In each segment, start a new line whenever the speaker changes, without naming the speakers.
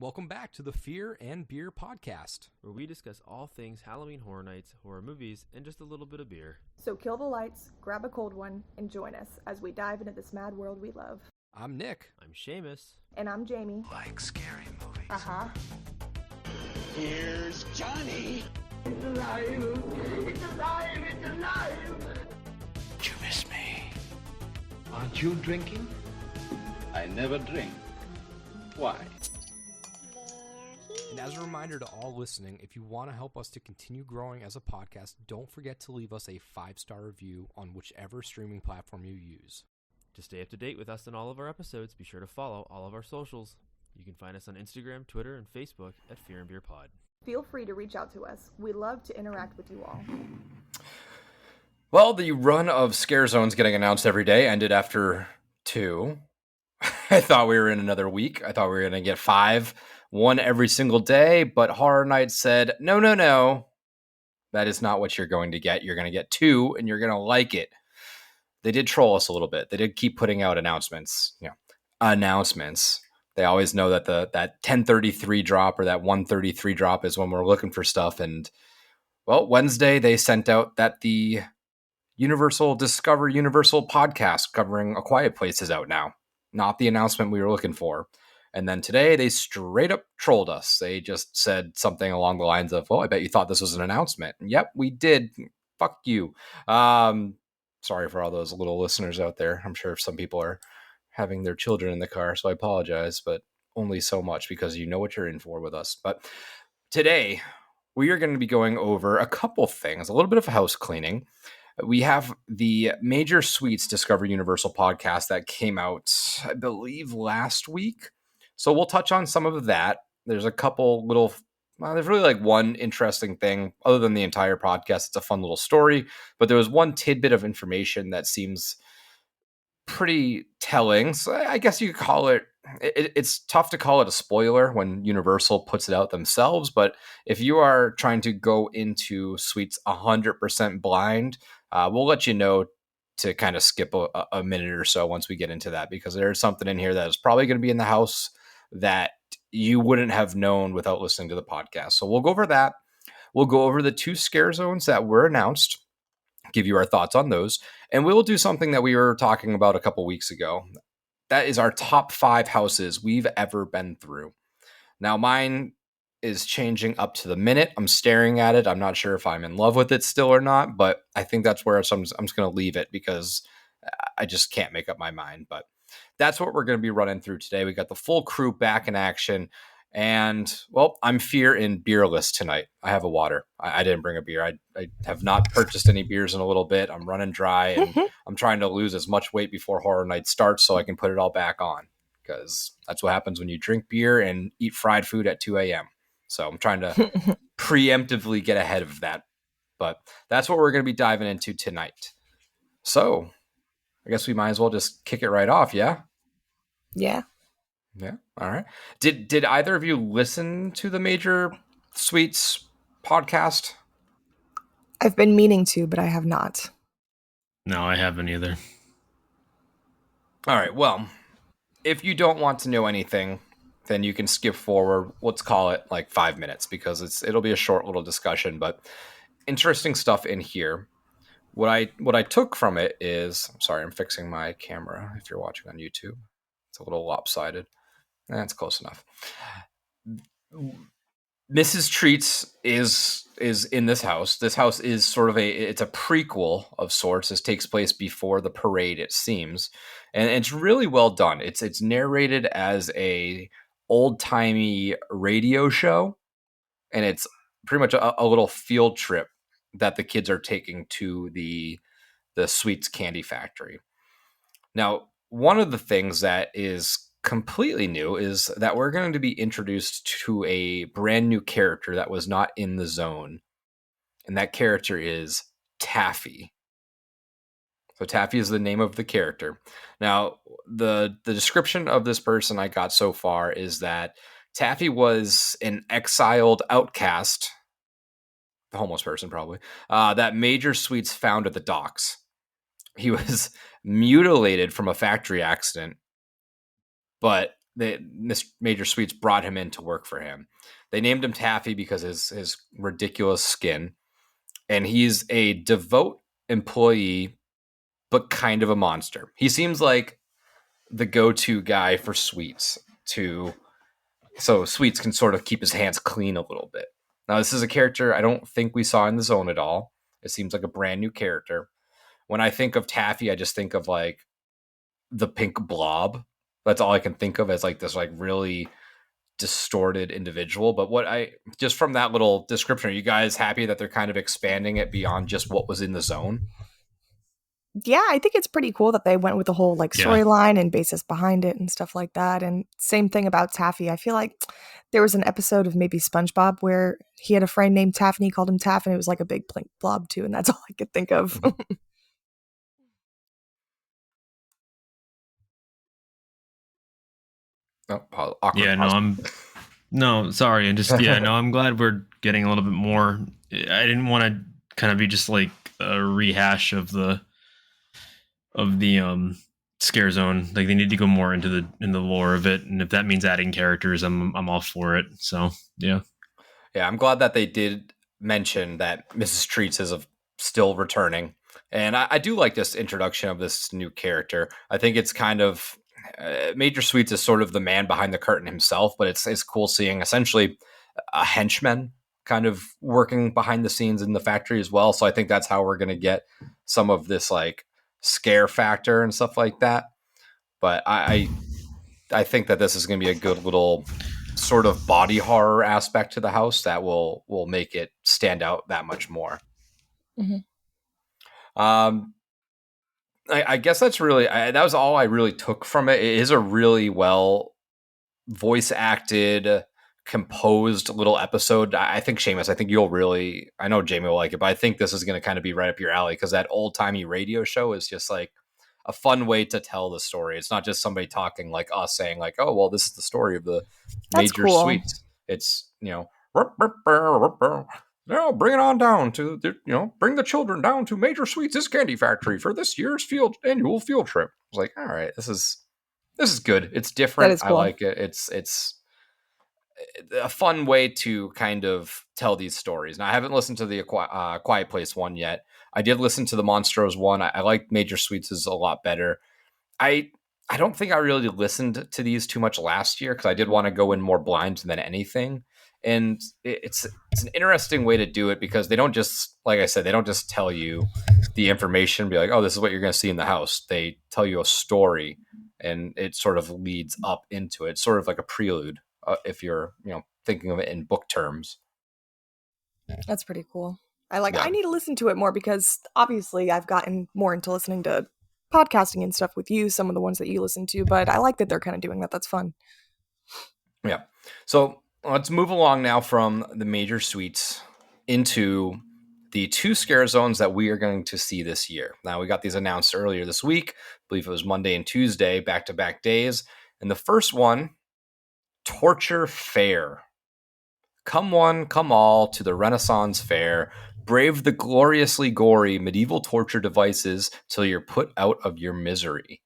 Welcome back to the Fear and Beer podcast,
where we discuss all things Halloween Horror Nights, horror movies, and just a little bit of beer.
So kill the lights, grab a cold one, and join us as we dive into this mad world we love.
I'm Nick.
I'm Seamus.
And I'm Jamie.
Like scary movies.
Uh-huh.
Here's Johnny.
It's alive! It's alive! It's alive!
Did you miss me?
Aren't you drinking?
I never drink. Why?
And as a reminder to all listening, if you want to help us to continue growing as a podcast, don't forget to leave us a 5-star review on whichever streaming platform you use.
To stay up to date with us and all of our episodes, be sure to follow all of our socials. You can find us on Instagram, Twitter, and Facebook at Fear and Beer Pod.
Feel free to reach out to us. We love to interact with you all.
Well, the run of scare zones getting announced every day ended after 2. I thought we were in another week. I thought we were going to get 5, one every single day, but Horror Nights said, no. That is not what you're going to get. You're going to get 2, and you're going to like it. They did troll us a little bit. They did keep putting out announcements. They always know that that 1033 drop or that 133 drop is when we're looking for stuff. And, well, Wednesday they sent out that the Discover Universal podcast covering A Quiet Place is out now. Not the announcement we were looking for. And then today they straight up trolled us. They just said something along the lines of, I bet you thought this was an announcement. And yep, we did. Fuck you. Sorry for all those little listeners out there. I'm sure some people are having their children in the car, so I apologize, but only so much because you know what you're in for with us. But today we are going to be going over a couple things, a little bit of house cleaning. We have the Major Suites Discover Universal podcast that came out, I believe, last week. So we'll touch on some of that. There's a couple little, there's really like one interesting thing other than the entire podcast. It's a fun little story, but there was one tidbit of information that seems pretty telling. So I guess you could call it's tough to call it a spoiler when Universal puts it out themselves. But if you are trying to go into Suites 100% blind, we'll let you know to kind of skip a minute or so once we get into that, because there's something in here that is probably going to be in the house that you wouldn't have known without listening to the podcast. So we'll go over that. We'll go over the 2 scare zones that were announced, give you our thoughts on those, and we will do something that we were talking about a couple weeks ago. That is our top 5 houses we've ever been through. Now, mine is changing up to the minute. I'm staring at it. I'm not sure if I'm in love with it still or not, but I think that's where I'm just going to leave it because I just can't make up my mind. But that's what we're going to be running through today. We got the full crew back in action. And, well, I'm Fear and beerless tonight. I have a water. I didn't bring a beer. I have not purchased any beers in a little bit. I'm running dry, and I'm trying to lose as much weight before Horror Night starts so I can put it all back on, because that's what happens when you drink beer and eat fried food at 2 a.m. So I'm trying to preemptively get ahead of that. But that's what we're going to be diving into tonight. So I guess we might as well just kick it right off, yeah?
Yeah.
Yeah. All right. Did either of you listen to the Major Suites podcast?
I've been meaning to, but I have not.
No, I haven't either.
All right. Well, if you don't want to know anything, then you can skip forward. Let's call it like 5 minutes, because it'll be a short little discussion, but interesting stuff in here. What I took from it is, I'm fixing my camera if you're watching on YouTube. It's a little lopsided. That's close enough. Mrs. Treats is in this house. This house is sort of it's a prequel of sorts. This takes place before the parade, it seems. And it's really well done. It's narrated as a old-timey radio show. And it's pretty much a little field trip that the kids are taking to the Sweets Candy Factory. Now, one of the things that is completely new is that we're going to be introduced to a brand new character that was not in the zone. And that character is Taffy. So Taffy is the name of the character. Now, the description of this person I got so far is that Taffy was an exiled outcast, the homeless person probably, that Major Suites found at the docks. He was mutilated from a factory accident, but Major Sweets brought him in to work for him. They named him Taffy because his ridiculous skin, and he's a devout employee, but kind of a monster. He seems like the go-to guy for Sweets so Sweets can sort of keep his hands clean a little bit. Now, this is a character I don't think we saw in the zone at all. It seems like a brand new character. When I think of Taffy, I just think of like the pink blob. That's all I can think of as like this like really distorted individual. But just from that little description, are you guys happy that they're kind of expanding it beyond just what was in the zone?
Yeah, I think it's pretty cool that they went with the whole like
Yeah.
storyline and basis behind it and stuff like that. And same thing about Taffy. I feel like there was an episode of maybe SpongeBob where he had a friend named Taff and he called him Taff, and it was like a big pink blob too, and that's all I could think of.
Oh, awkward
Yeah,
pause.
sorry. And just, I'm glad we're getting a little bit more. I didn't want to kind of be just like a rehash of the scare zone. Like they need to go more into the lore of it. And if that means adding characters, I'm all for it. So, yeah.
Yeah, I'm glad that they did mention that Mrs. Treats is still returning. And I do like this introduction of this new character. I think it's kind of Major Sweets is sort of the man behind the curtain himself, but it's cool seeing essentially a henchman kind of working behind the scenes in the factory as well. So I think that's how we're going to get some of this like scare factor and stuff like that. But I think that this is going to be a good little sort of body horror aspect to the house that will make it stand out that much more.
Mm-hmm.
I guess that's really that was all I really took from it. It is a really well voice acted, composed little episode. I think Seamus, I know Jamie will like it, but I think this is going to kind of be right up your alley because that old timey radio show is just like a fun way to tell the story. It's not just somebody talking like us saying like, oh, well, this is the story of the Major Sweets. It's, bring it on down to, bring the children down to Major Sweets' candy factory for this year's annual field trip. I was like, all right, this is good. It's different. That is cool. I like it. It's a fun way to kind of tell these stories. Now, I haven't listened to the Quiet Place one yet. I did listen to the Monstros one. I like Major Sweets' a lot better. I don't think I really listened to these too much last year because I did want to go in more blind than anything. And it's an interesting way to do it because they don't just, like I said, they don't just tell you the information, be like, oh, this is what you're going to see in the house. They tell you a story and it sort of leads up into it. It's sort of like a prelude if you're, thinking of it in book terms.
That's pretty cool. I need to listen to it more because obviously I've gotten more into listening to podcasting and stuff with you, some of the ones that you listen to, but I like that they're kind of doing that. That's fun.
Yeah. So let's move along now from the Major Sweets into the 2 scare zones that we are going to see this year. Now, we got these announced earlier this week. I believe it was Monday and Tuesday, back-to-back days. And the first one, Torture Faire. Come one, come all to the Renaissance Fair. Brave the gloriously gory medieval torture devices till you're put out of your misery.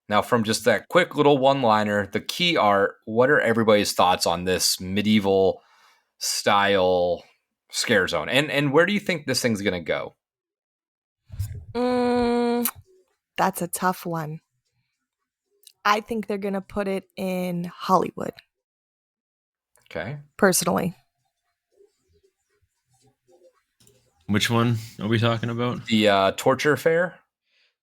Now, from just that quick little one-liner, the key art, what are everybody's thoughts on this medieval style scare zone? And where do you think this thing's going to
go? That's a tough one. I think they're going to put it in Hollywood.
Okay.
Personally.
Which one are we talking about?
The Torture Faire.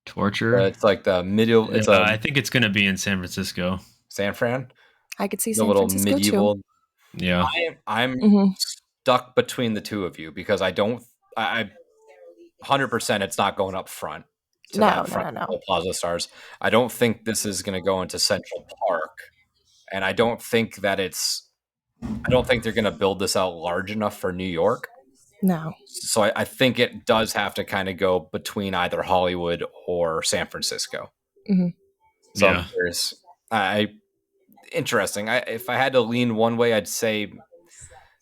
Torture?
It's like the middle.
I think it's going to be in San Francisco.
San Fran?
I could see San Francisco medieval, too.
Yeah.
I'm stuck between the two of you because I 100% it's not going up front.
No.
Plaza Stars. I don't think this is going to go into Central Park. And I don't think they're going to build this out large enough for New York.
No.
So I think it does have to kind of go between either Hollywood or San Francisco.
Mm-hmm.
So I'm curious. Interesting. If I had to lean one way, I'd say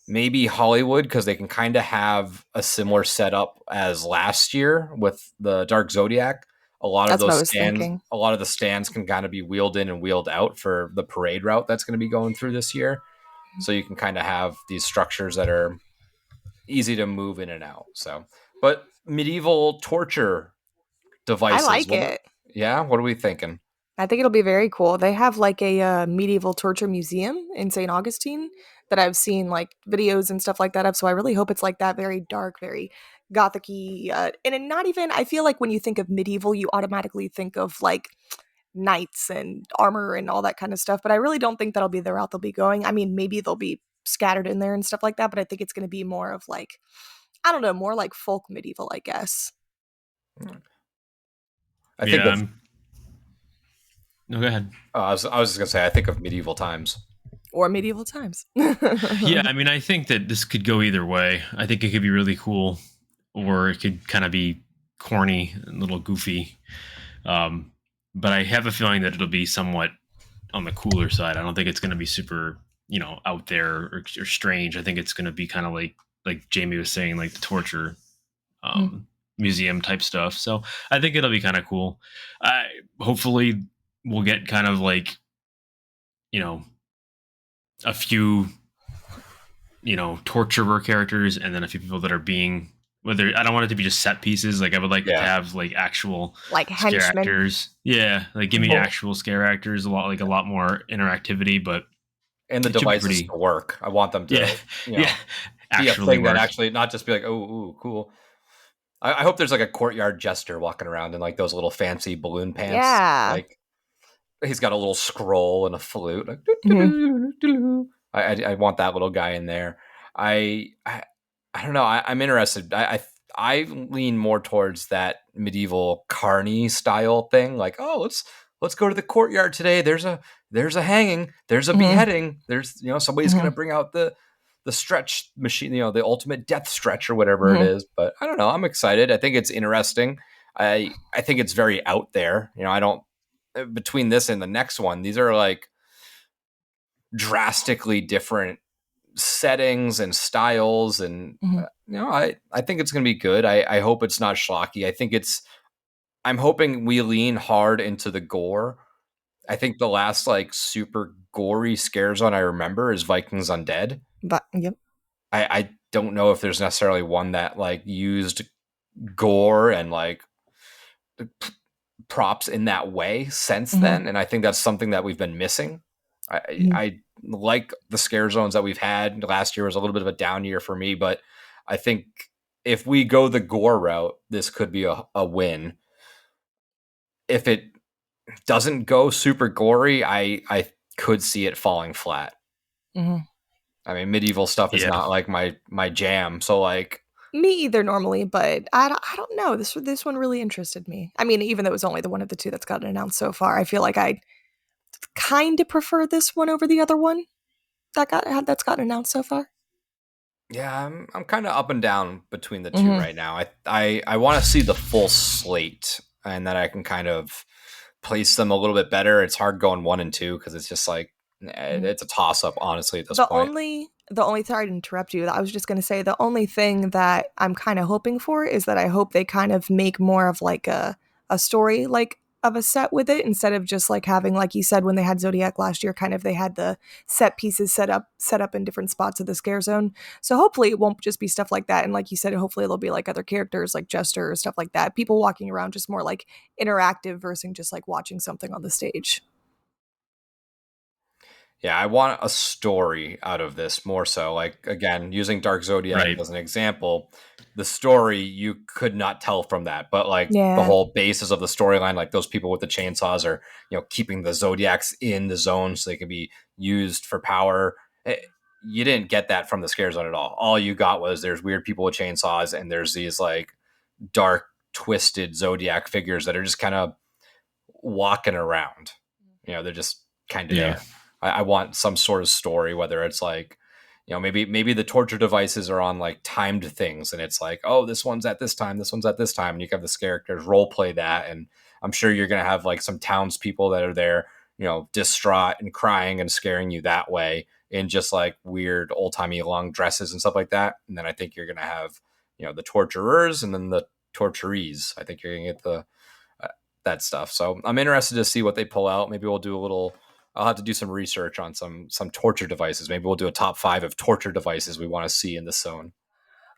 maybe Hollywood because they can kind of have a similar setup as last year with the Dark Zodiac. A lot of
That's what I
those
was
stands,
thinking.
a lot of the stands can kind of be wheeled in and wheeled out for the parade route that's going to be going through this year. So you can kind of have these structures that are easy to move in and out. So, but medieval torture
I
devices.
like it.
What are we thinking?
I think it'll be very cool. They have like a medieval torture museum in St. Augustine that I've seen like videos and stuff like that of. So I really hope it's like that, very dark, very gothic-y. And not even, I feel like when you think of medieval, you automatically think of like knights and armor and all that kind of stuff. But I really don't think that'll be the route they'll be going. I mean, maybe they'll be scattered in there and stuff like that. But I think it's going to be more of like, I don't know, more like folk medieval, I guess.
I think of,
no, go ahead.
I was just gonna say, I think of medieval times.
Or medieval times.
Yeah, I mean, I think that this could go either way. I think it could be really cool, or it could kind of be corny and a little goofy. But I have a feeling that it'll be somewhat on the cooler side. I don't think it's going to be super, out there or strange. I think it's going to be kind of like Jamie was saying, like the torture museum type stuff. So I think it'll be kind of cool. Hopefully we'll get kind of like, a few, torturer characters, and then a few people that are being, whether I don't want it to be just set pieces. Like I would like to have like actual
like
scare
henchmen.
actors. Yeah, like give me actual scare actors. A lot more interactivity, but
and the devices to work. I want them to, be a thing that actually not just be like, oh, cool. I hope there's like a courtyard jester walking around in like those little fancy balloon pants.
Yeah,
like he's got a little scroll and a flute. Like, I want that little guy in there. I don't know. I'm interested. I lean more towards that medieval carny style thing. Like, oh, let's go to the courtyard today. There's a hanging. There's a beheading. There's somebody's gonna bring out the stretch machine. The ultimate death stretch or whatever it is. But I don't know. I'm excited. I think it's interesting. I think it's very out there. I don't. Between this and the next one, these are like drastically different settings and styles, and I think it's gonna be good. I hope it's not schlocky. I'm hoping we lean hard into the gore. I think the last like super gory scare zone I remember is Vikings Undead.
But yep,
I don't know if there's necessarily one that like used gore and like props in that way since then, and I think that's something that we've been missing. I like the scare zones that we've had. Last year was a little bit of a down year for me, but I think if we go the gore route, this could be a win. If it doesn't go super gory, I could see it falling flat. I mean, medieval stuff is not like my jam, so like
me either normally, but I don't know. This one really interested me. I mean, even though it was only the one of the two that's gotten announced so far, I feel like I kind of prefer this one over the other one that's gotten announced so far.
Yeah, I'm kind of up and down between the two right now. I want to see the full slate, and then I can kind of place them a little bit better. It's hard going 1 and 2 because it's just like it's a toss up, honestly, at this point.
The only sorry to interrupt you. I was just going to say the only thing that I'm kind of hoping for is that I hope they kind of make more of like a story like of a set with it, instead of just like having, like you said, when they had Zodiac last year, kind of they had the set pieces set up in different spots of the scare zone. So hopefully it won't just be stuff like that. And like you said, hopefully there'll be like other characters like Jester or stuff like that. People walking around, just more like interactive versus just like watching something on the stage.
Yeah, I want a story out of this more so. Like, again, using Dark Zodiac as an example, the story you could not tell from that. But like the whole basis of the storyline, like those people with the chainsaws are, keeping the Zodiacs in the zone so they can be used for power. You didn't get that from the scare zone at all. All you got was there's weird people with chainsaws and there's these like dark, twisted Zodiac figures that are just kind of walking around. They're just kind of there. I want some sort of story, whether it's like, maybe the torture devices are on like timed things, and it's like, oh, this one's at this time, this one's at this time, and you can have the characters role play that, and I'm sure you're gonna have like some townspeople that are there, distraught and crying and scaring you that way in just like weird old timey long dresses and stuff like that, and then I think you're gonna have the torturers and then the torturees. I think you're gonna get that stuff. So I'm interested to see what they pull out. Maybe we'll do a little. I'll have to do some research on some torture devices. Maybe we'll do a top 5 of torture devices we want to see in the zone.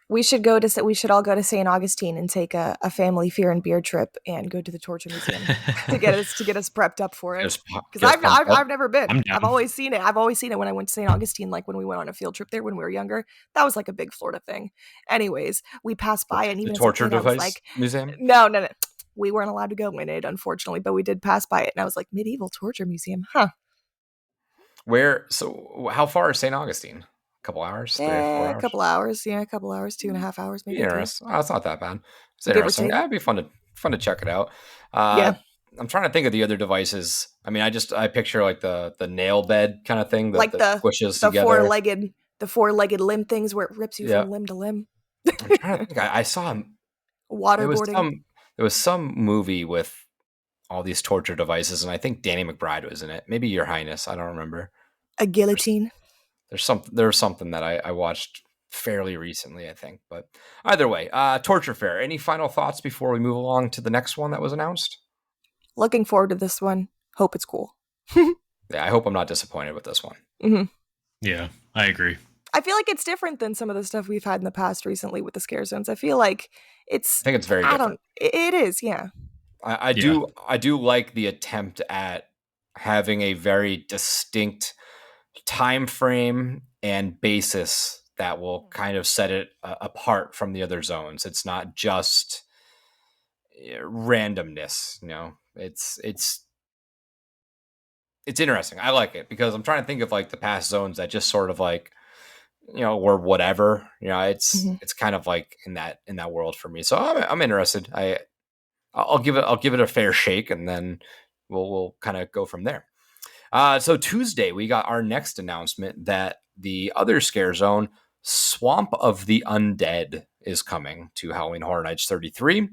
We should all go to St. Augustine and take a family fear and beer trip and go to the torture museum to get us prepped up for it. Because I've never been. I've always seen it. I've always seen it when I went to St. Augustine, like when we went on a field trip there when we were younger. That was like a big Florida thing. Anyways, we passed by and even
the torture device
like,
museum.
No. We weren't allowed to go in it, unfortunately, but we did pass by it, and I was like, medieval torture museum, huh?
Where? So how far is St. Augustine? A couple hours? 3 or 4 hours?
A couple hours. Yeah, a couple hours, 2.5 hours, maybe.
Interesting. Oh, it's not that bad. It's interesting. That'd be fun to check it out.
Yeah.
I'm trying to think of the other devices. I mean, I picture like the nail bed kind of thing,
like the
squishes
the
together.
four-legged limb things where it rips you from limb to limb.
I'm trying to think. I saw
waterboarding.
There was some movie with all these torture devices, and I think Danny McBride was in it. Maybe Your Highness. I don't remember.
A guillotine.
There's something that I watched fairly recently, I think. But either way, Torture Faire. Any final thoughts before we move along to the next one that was announced?
Looking forward to this one. Hope it's cool.
Yeah, I hope I'm not disappointed with this one.
Mm-hmm.
Yeah, I agree.
I feel like it's different than some of the stuff we've had in the past recently with the scare zones. I feel like
I think it's very different.
It is, yeah.
I do like the attempt at having a very distinct time frame and basis that will kind of set it apart from the other zones. It's not just randomness, it's interesting. I like it because I'm trying to think of like the past zones that just sort of like, were whatever, it's kind of like in that world for me. So I'm interested. I'll give it a fair shake, and then we'll kind of go from there. So Tuesday, we got our next announcement that the other scare zone, Swamp of the Undead, is coming to Halloween Horror Nights 33.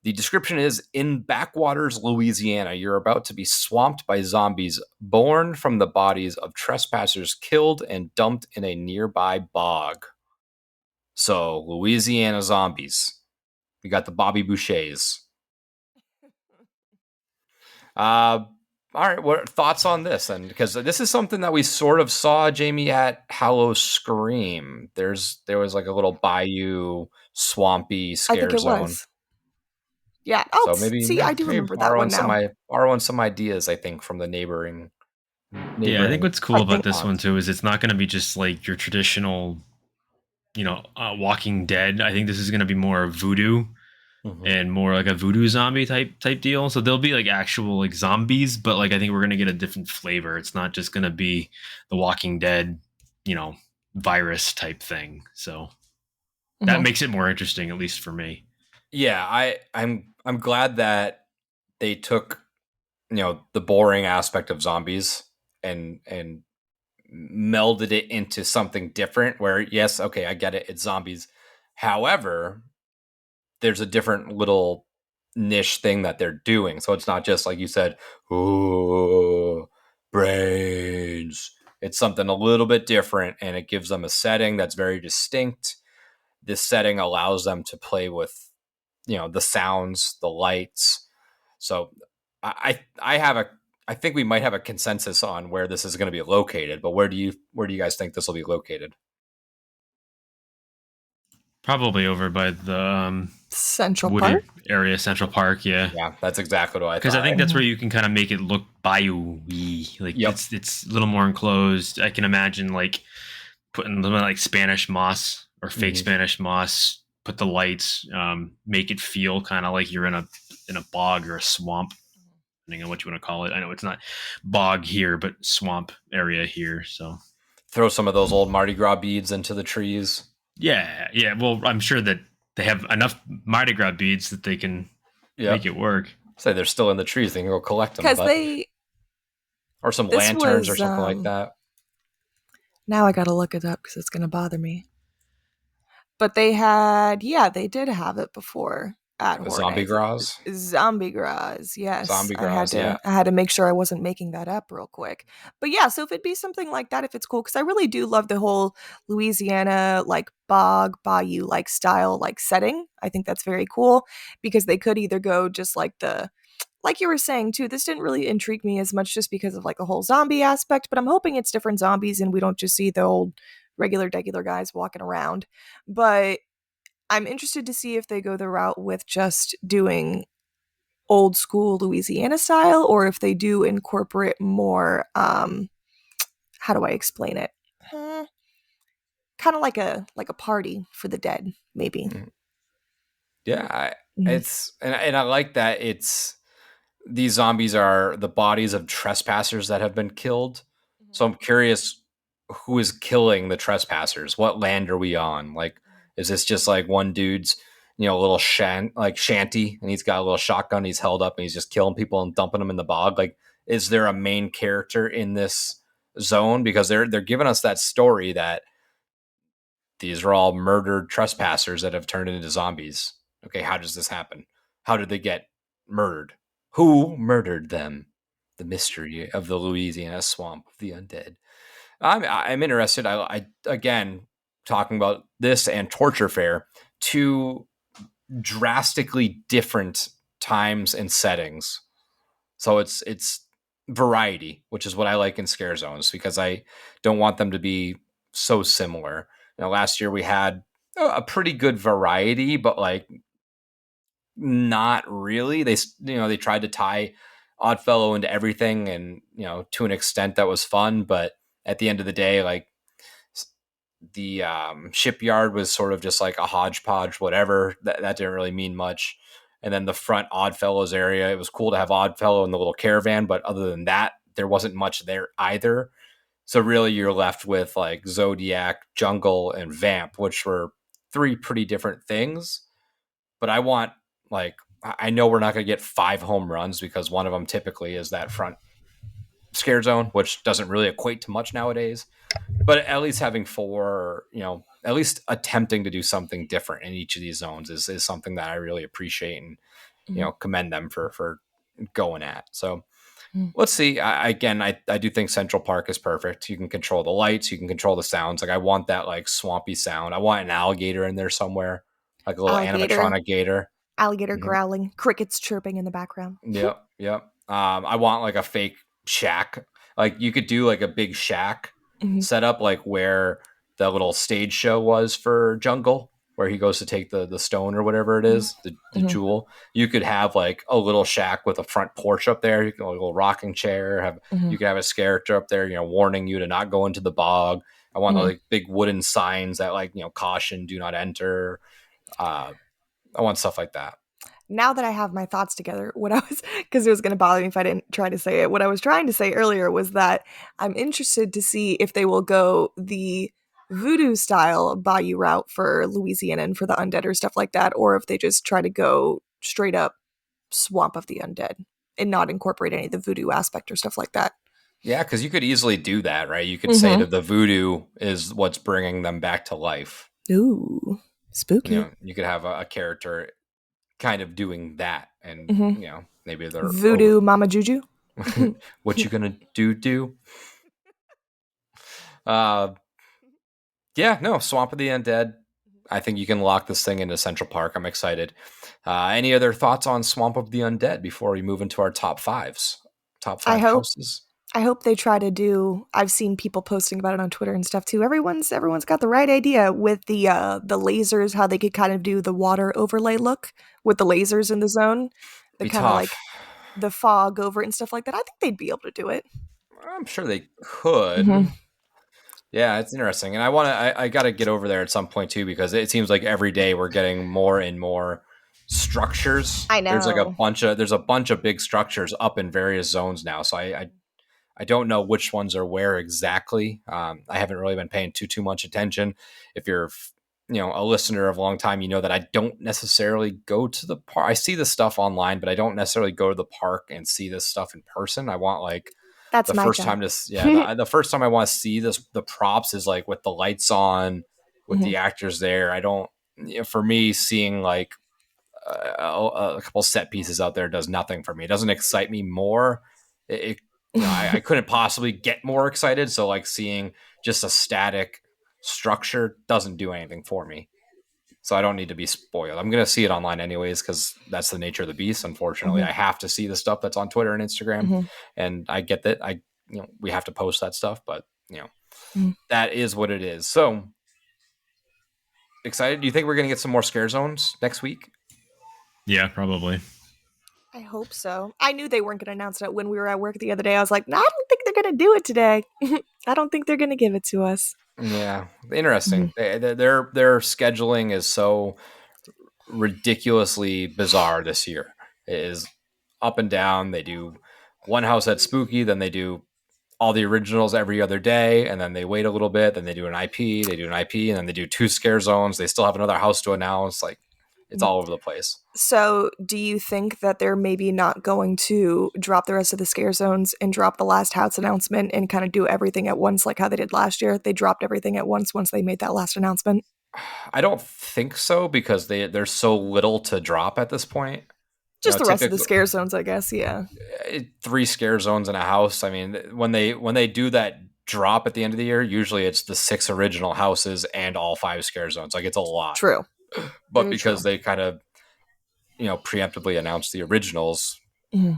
The description is, in backwaters, Louisiana, you're about to be swamped by zombies born from the bodies of trespassers killed and dumped in a nearby bog. So, Louisiana zombies. We got the Bobby Bouchers. All right, what thoughts on this? And because this is something that we sort of saw, Jamie, at Hallow Scream. There was like a little bayou, swampy scare zone.
Was. Yeah. Oh,
so maybe
see, I do remember that one now.
Borrowing some ideas, I think, from the neighboring.
Yeah, I think what's cool about this one too is it's not going to be just like your traditional, Walking Dead. I think this is going to be more voodoo. Mm-hmm. And more like a voodoo zombie type deal. So there'll be like actual like zombies, but like I think we're gonna get a different flavor. It's not just gonna be the Walking Dead, virus type thing. So that makes it more interesting, at least for me.
Yeah, I'm glad that they took the boring aspect of zombies and melded it into something different. Where yes, okay, I get it, it's zombies. However, there's a different little niche thing that they're doing. So it's not just like you said, ooh, brains. It's something a little bit different, and it gives them a setting that's very distinct. This setting allows them to play with, the sounds, the lights. So I think we might have a consensus on where this is going to be located, but where do you guys think this will be located?
Probably over by the
Central Park
area, Central Park. Yeah,
that's exactly what I thought.
Because I think that's where you can kind of make it look bayou-y. Like it's a little more enclosed. I can imagine like putting them like Spanish moss or fake Spanish moss. Put the lights, make it feel kind of like you're in a bog or a swamp, depending on what you want to call it. I know it's not bog here, but swamp area here. So
throw some of those old Mardi Gras beads into the trees.
Yeah. Well, I'm sure that they have enough Mardi Gras beads that they can make it work.
Say they're still in the trees. They can go collect them. Or some lanterns or something like that.
Now I got to look it up because it's going to bother me. But they did have it before at Horror
Zombie Gras?
Zombie Gras, yes.
Zombie Gras,
I had to make sure I wasn't making that up real quick. But yeah, so if it'd be something like that, if it's cool, because I really do love the whole Louisiana, like bog, bayou, like style, like setting. I think that's very cool because they could either go just like the like you were saying too, this didn't really intrigue me as much just because of like the whole zombie aspect, but I'm hoping it's different zombies and we don't just see the old regular guys walking around. But I'm interested to see if they go the route with just doing old school Louisiana style, or if they do incorporate more how do I explain it? Kind of like a party for the dead, maybe.
Yeah, it's and I like that these zombies are the bodies of trespassers that have been killed. So I'm curious who is killing the trespassers. What land are we on? Like, is this just like one dude's, little shanty, and he's got a little shotgun, he's held up, and he's just killing people and dumping them in the bog? Like, is there a main character in this zone? Because they're giving us that story that these are all murdered trespassers that have turned into zombies. Okay, how does this happen? How did they get murdered? Who murdered them? The mystery of the Louisiana swamp of the undead. I'm interested. I again, talking about this and Torture Fair, two drastically different times and settings. So it's variety, which is what I like in scare zones, because I don't want them to be so similar. Last year we had a pretty good variety, but like not really. They tried to tie Oddfellow into everything, and to an extent that was fun, but at the end of the day, like the shipyard was sort of just like a hodgepodge, whatever. That didn't really mean much. And then the front Oddfellows area, it was cool to have Oddfellow in the little caravan, but other than that, there wasn't much there either. So really you're left with like Zodiac, Jungle, and Vamp, which were three pretty different things. But I want, like, I know we're not going to get 5 home runs, because one of them typically is that front scare zone, which doesn't really equate to much nowadays. But at least having 4, at least attempting to do something different in each of these zones is something that I really appreciate, and, commend them for going at. So let's see. I do think Central Park is perfect. You can control the lights, you can control the sounds. Like, I want that like swampy sound. I want an alligator in there somewhere, like a little animatronic gator.
Alligator growling, crickets chirping in the background.
Yep. I want like a fake shack. Like, you could do like a big shack set up, like where the little stage show was for Jungle, where he goes to take the stone or whatever it is, the jewel. You could have like a little shack with a front porch up there. You can, like, a little rocking chair. You could have a character up there, warning you to not go into the bog. I want like big wooden signs that like, caution, do not enter. I want stuff like that.
Now that I have my thoughts together, because it was going to bother me if I didn't try to say it, what I was trying to say earlier was that I'm interested to see if they will go the voodoo style bayou route for Louisiana and for the undead or stuff like that, or if they just try to go straight up swamp of the undead and not incorporate any of the voodoo aspect or stuff like that.
Yeah, because you could easily do that, right? You could say that the voodoo is what's bringing them back to life.
Ooh, spooky.
You could have a character kind of doing that, and maybe they're
voodoo Mama Juju.
What you gonna do? Swamp of the Undead. I think you can lock this thing into Central Park. I'm excited. Any other thoughts on Swamp of the Undead before we move into our top 5s? Top 5 houses.
I hope they try to do. I've seen people posting about it on Twitter and stuff too. Everyone's got the right idea with the lasers. How they could kind of do the water overlay look with the lasers in the zone. The kind of like the fog over it and stuff like that. I think they'd be able to do it.
I'm sure they could. Yeah, it's interesting, and I got to get over there at some point too, because it seems like every day we're getting more and more structures.
I know.
There's a bunch of big structures up in various zones now. So I don't know which ones are where exactly. I haven't really been paying too much attention. If you're, a listener of a long time, you know that I don't necessarily go to the park. I see this stuff online, but I don't necessarily go to the park and see this stuff in person. I want like
that's
the first time the first time I want to see the props is like with the lights on, with the actors there. I don't, for me, seeing like a couple set pieces out there does nothing for me. It doesn't excite me more. I couldn't possibly get more excited. So like seeing just a static structure doesn't do anything for me. so I don't need to be spoiled. I'm going to see it online anyways because that's the nature of the beast. Unfortunately, I have to see the stuff that's on Twitter and Instagram, and I get that we have to post that stuff, but that is what it is. So excited. Do you think we're going to get some more scare zones next week?
Yeah, probably.
I hope so. I knew they weren't going to announce it when we were at work the other day. I was like, I don't think they're going to do it today. I don't think they're going to give it to us.
Yeah, interesting. Their scheduling is so ridiculously bizarre this year. It is up and down. They do one house that's spooky, then they do all the originals every other day, and then they wait a little bit, then they do an IP, and then they do 2 scare zones. They still have another house to announce. Like, it's all over the place.
So do you think that they're maybe not going to drop the rest of the scare zones and drop the last house announcement and kind of do everything at once like how they did last year? They dropped everything at once they made that last announcement?
I don't think so because there's so little to drop at this point.
Just the rest of the scare zones, I guess, yeah.
3 scare zones in a house. I mean, when they do that drop at the end of the year, usually it's the 6 original houses and all 5 scare zones. Like, it's a lot.
True.
But very because true. They kind of, preemptively announced the originals, I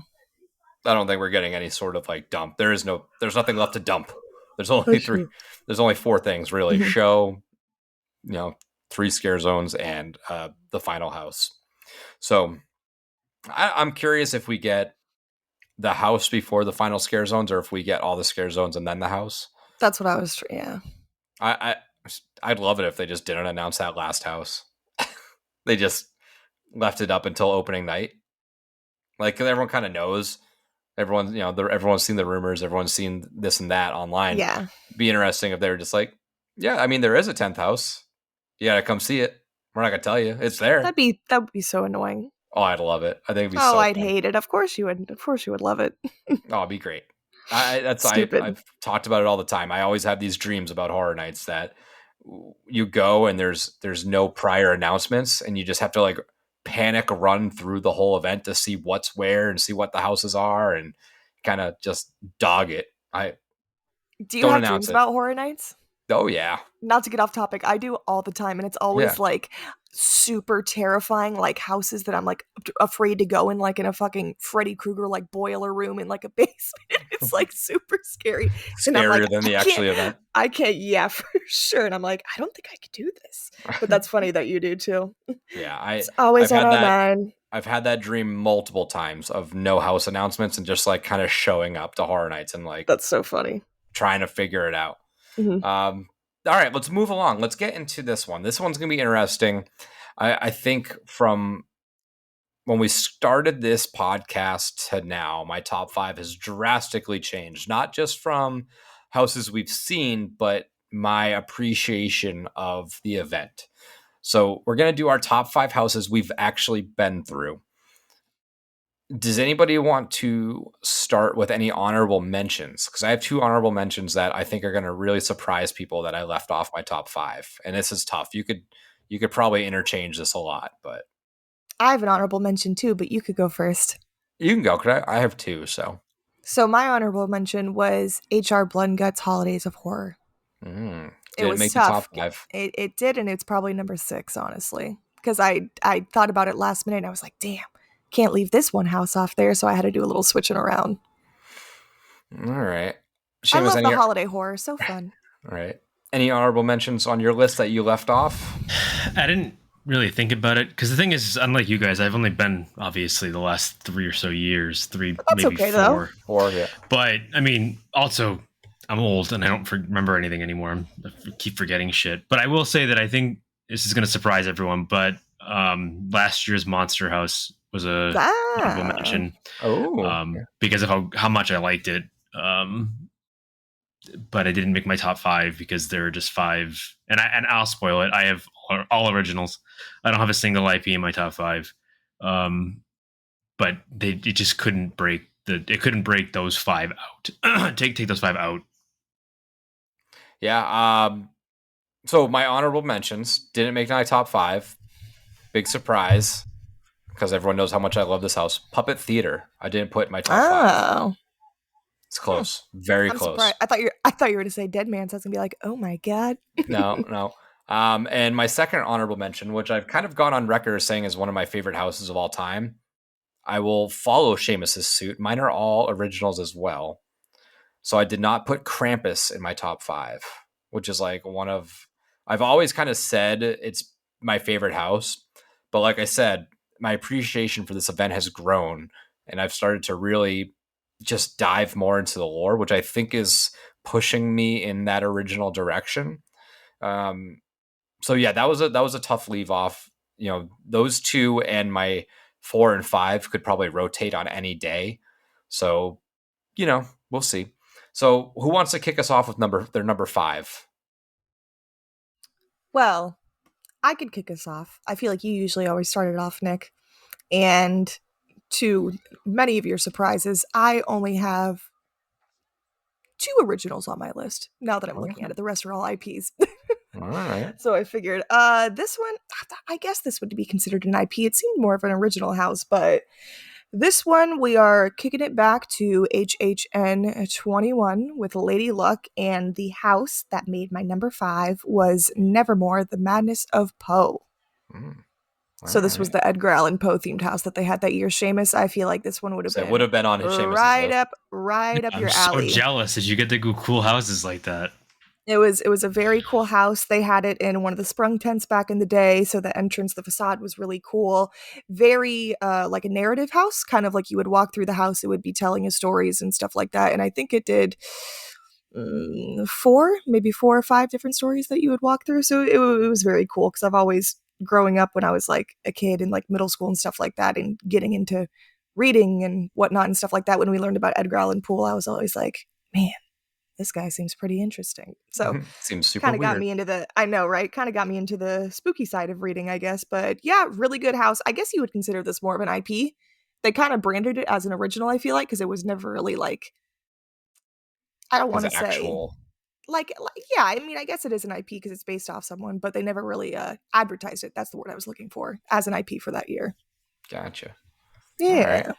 don't think we're getting any sort of like dump. There's nothing left to dump. There's only 3. There's only 4 things really. Show, 3 scare zones and the final house. So I'm curious if we get the house before the final scare zones or if we get all the scare zones and then the house.
That's what I was, yeah.
I'd love it if they just didn't announce that last house. They just left it up until opening night. Like, everyone kind of knows. Everyone, everyone's seen the rumors. Everyone's seen this and that online.
Yeah.
It'd be interesting if they were just like, yeah, I mean, there is a 10th house. You gotta come see it. We're not gonna tell you. It's there.
That would be so annoying.
Oh, I'd love it. I think it'd be
I'd hate it. Of course you would. Of course you would love it.
Oh, it'd be great. I've talked about it all the time. I always have these dreams about horror nights that you go and there's no prior announcements and you just have to like panic run through the whole event to see what's where and see what the houses are and kind of just dog it.
Do you have dreams about horror nights?
Oh, yeah.
Not to get off topic, I do all the time, and it's always like super terrifying, like houses that I'm like afraid to go in, like in a fucking Freddy Krueger like boiler room in like a basement. It's like super scary.
Scarier than the actual event.
I can't, yeah, for sure. And I'm like, I don't think I could do this. But that's funny that you do too.
Yeah,
it's always on our mind.
I've had that dream multiple times of no house announcements and just like kind of showing up to horror nights and like
that's so funny.
Trying to figure it out. All right, let's move along. Let's get into this one. This one's going to be interesting. I think from when we started this podcast to now, my top 5 has drastically changed, not just from houses we've seen, but my appreciation of the event. So we're going to do our top 5 houses we've actually been through. Does anybody want to start with any honorable mentions? Because I have 2 honorable mentions that I think are going to really surprise people that I left off my top 5. And this is tough. You could probably interchange this a lot, but
I have an honorable mention too, but you could go first.
You can go, because I have 2. So
my honorable mention was HR Blood and Guts Holidays of Horror.
It was make tough. The top 5?
It did, and it's probably number 6, honestly. Because I thought about it last minute, and I was like, damn. Can't leave this one house off there, so I had to do a little switching around.
All right.
I love the holiday horror. So fun.
All right. Any honorable mentions on your list that you left off?
I didn't really think about it because the thing is, unlike you guys, I've only been obviously the last 3 or so years, 3
That's
maybe
okay,
4.
Though.
4, yeah.
But I mean, also I'm old and I don't remember anything anymore. I keep forgetting shit. But I will say that I think this is going to surprise everyone. But last year's Monster House was a honorable mention. Because of how much I liked it. But I didn't make my top 5 because there were just 5, and I'll spoil it. I have all originals. I don't have a single IP in my top 5. But it just couldn't break those 5 out. take those 5 out.
Yeah. So my honorable mentions didn't make my top 5. Big surprise. Because everyone knows how much I love this house. Puppet Theater. I didn't put in my top 5. It's close. Very close.
Surprised. I thought you were going to say Dead Man, so I was going to be like, oh my God.
No. And my second honorable mention, which I've kind of gone on record as saying is one of my favorite houses of all time, I will follow Seamus's suit. Mine are all originals as well. So I did not put Krampus in my top 5, which is like one of, I've always kind of said it's my favorite house, but like I said, my appreciation for this event has grown, and I've started to really just dive more into the lore, which I think is pushing me in that original direction. So yeah, that was a tough leave off. You know, those two and my 4 and 5 could probably rotate on any day. So, you know, we'll see. So who wants to kick us off with their number 5?
Well, I could kick us off. I feel like you usually always start it off, Nick. And to many of your surprises, I only have 2 originals on my list. Now that I'm looking at it, the rest are all IPs.
All right.
So I figured this one, I guess this would be considered an IP. It seemed more of an original house, but this one we are kicking it back to HHN 21 with Lady Luck, and the house that made my number 5 was Nevermore, The Madness of Poe. So this was the Edgar Allan Poe themed house that they had that year. Seamus, I feel like this one would have been.
It would have been on Seamus's
right
list.
right up your
I'm
alley.
so jealous that you get to go cool houses like that.
It was a very cool house. They had it in one of the sprung tents back in the day, so the entrance, the facade was really cool. Very like a narrative house, kind of like you would walk through the house, it would be telling you stories and stuff like that. And I think it did 4 or 5 different stories that you would walk through. So it was very cool, because I've always, growing up when I was like a kid in like middle school and stuff like that, and getting into reading and whatnot and stuff like that, when we learned about Edgar Allan Poe, I was always like, man, this guy seems pretty interesting. So
seems super
kind of
weird.
got me into the, I know, right? Kind of got me into the spooky side of reading, I guess. But yeah, really good house. I guess you would consider this more of an IP. They kind of branded it as an original, I feel like, because it was never really like, I don't want to say
actual.
like, yeah, I mean, I guess it is an IP because it's based off someone, but they never really advertised it. That's the word I was looking for, as an IP for that year.
Gotcha.
Yeah.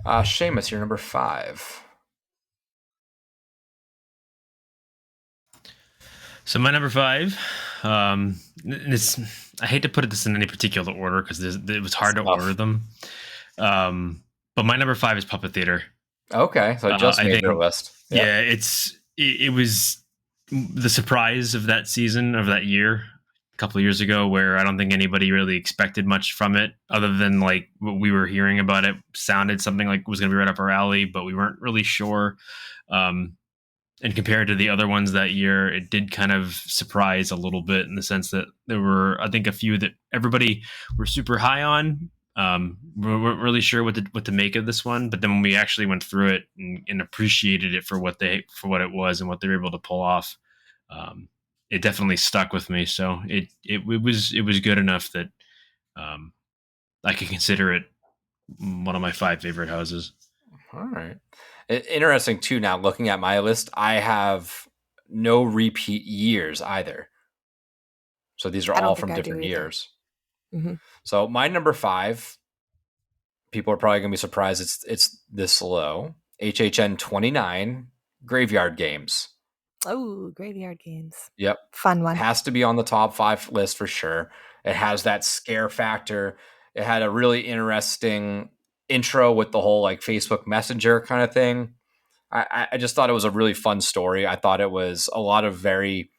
All right. Seamus, you're number 5.
So my number 5, it's, I hate to put this in any particular order because it was hard to order them. But my number 5 is Puppet Theater.
Okay, so it just made your list.
Yeah, it was the surprise of that season, of that year, a couple of years ago, where I don't think anybody really expected much from it, other than like what we were hearing about it sounded something like it was going to be right up our alley, but we weren't really sure. And compared to the other ones that year, it did kind of surprise a little bit, in the sense that there were, I think, a few that everybody were super high on. We weren't really sure what to make of this one, but then when we actually went through it and appreciated it for what it was and what they were able to pull off, it definitely stuck with me. So it was good enough that I could consider it one of my 5 favorite houses.
All right. Interesting too. Now looking at my list, I have no repeat years either. So these are all from different years.
Mm-hmm.
So my number 5, people are probably going to be surprised it's this low. HHN 29, Graveyard Games.
Oh, Graveyard Games.
Yep.
Fun one.
Has to be on the top 5 list for sure. It has that scare factor. It had a really interesting intro with the whole like Facebook Messenger kind of thing. I just thought it was a really fun story. I thought it was a lot of very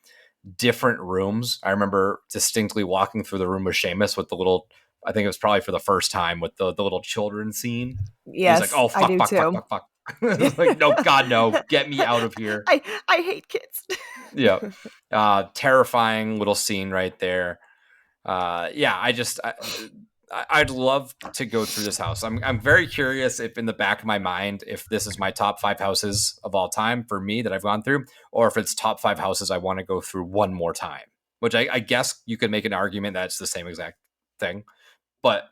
different rooms. I remember distinctly walking through the room with Seamus with the little, I think it was probably for the first time, with the little children scene.
Yes,
he's like, oh, fuck,
I do
fuck,
too.
fuck, fuck, fuck, fuck. Like, no, God, no, get me out of here.
I hate kids.
Yeah. Terrifying little scene right there. I'd love to go through this house. I'm very curious if in the back of my mind, if this is my top 5 houses of all time for me that I've gone through, or if it's top 5 houses I want to go through one more time, which I guess you could make an argument that it's the same exact thing, but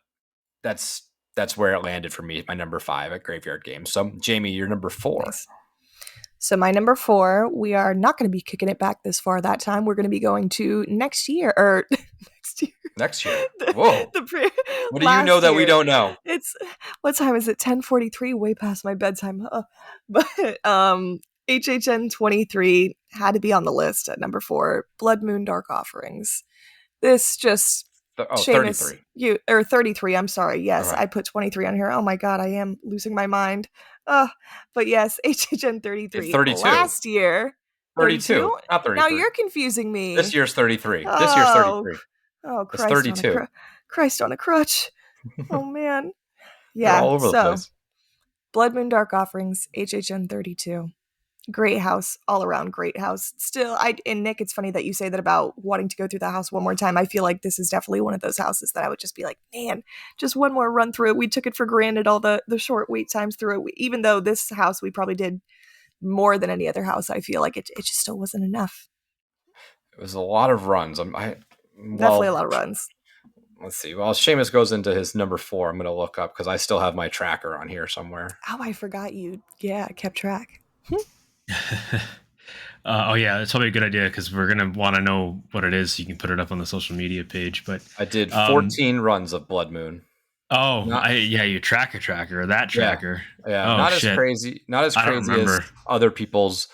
that's where it landed for me, my number 5 at Graveyard Games. So Jamie, you're number 4.
Nice. So my number 4, we are not going to be kicking it back this far that time. We're going to be going to next year.
Next year. Whoa. What do you know that we don't know?
It's, what time is it? 10:43, way past my bedtime. But HHN 23 had to be on the list at number 4. Blood Moon Dark Offerings. This just Seamus,
33.
Or 33, I'm sorry. Yes,
Okay.
I put 23 on here. Oh my god, I am losing my mind. But yes, HHN 33.
32.
Last year.
32, not 33.
Now you're confusing me.
This year's 33. This year's 33.
Oh,
It's
Christ
32.
Christ on a crutch. Oh man.
They're
Yeah,
all over the place.
Blood Moon Dark Offerings, HHN 32. Great house, all around great house. Still, and Nick, it's funny that you say that about wanting to go through the house one more time. I feel like this is definitely one of those houses that I would just be like, man, just one more run through it. We took it for granted, all the short wait times through it. Even though this house we probably did more than any other house, I feel like it just still wasn't enough.
It was a lot of runs.
Definitely a lot of runs.
Let's see. Well, Seamus goes into his number 4. I'm going to look up because I still have my tracker on here somewhere.
Oh, I forgot you. Yeah, kept track.
Oh yeah, it's probably a good idea because we're gonna want to know what it is. So you can put it up on the social media page. But
I did 14 runs of Blood Moon.
Oh, you tracker that tracker.
Yeah,
oh,
not
shit.
as crazy. Not as crazy as other people's.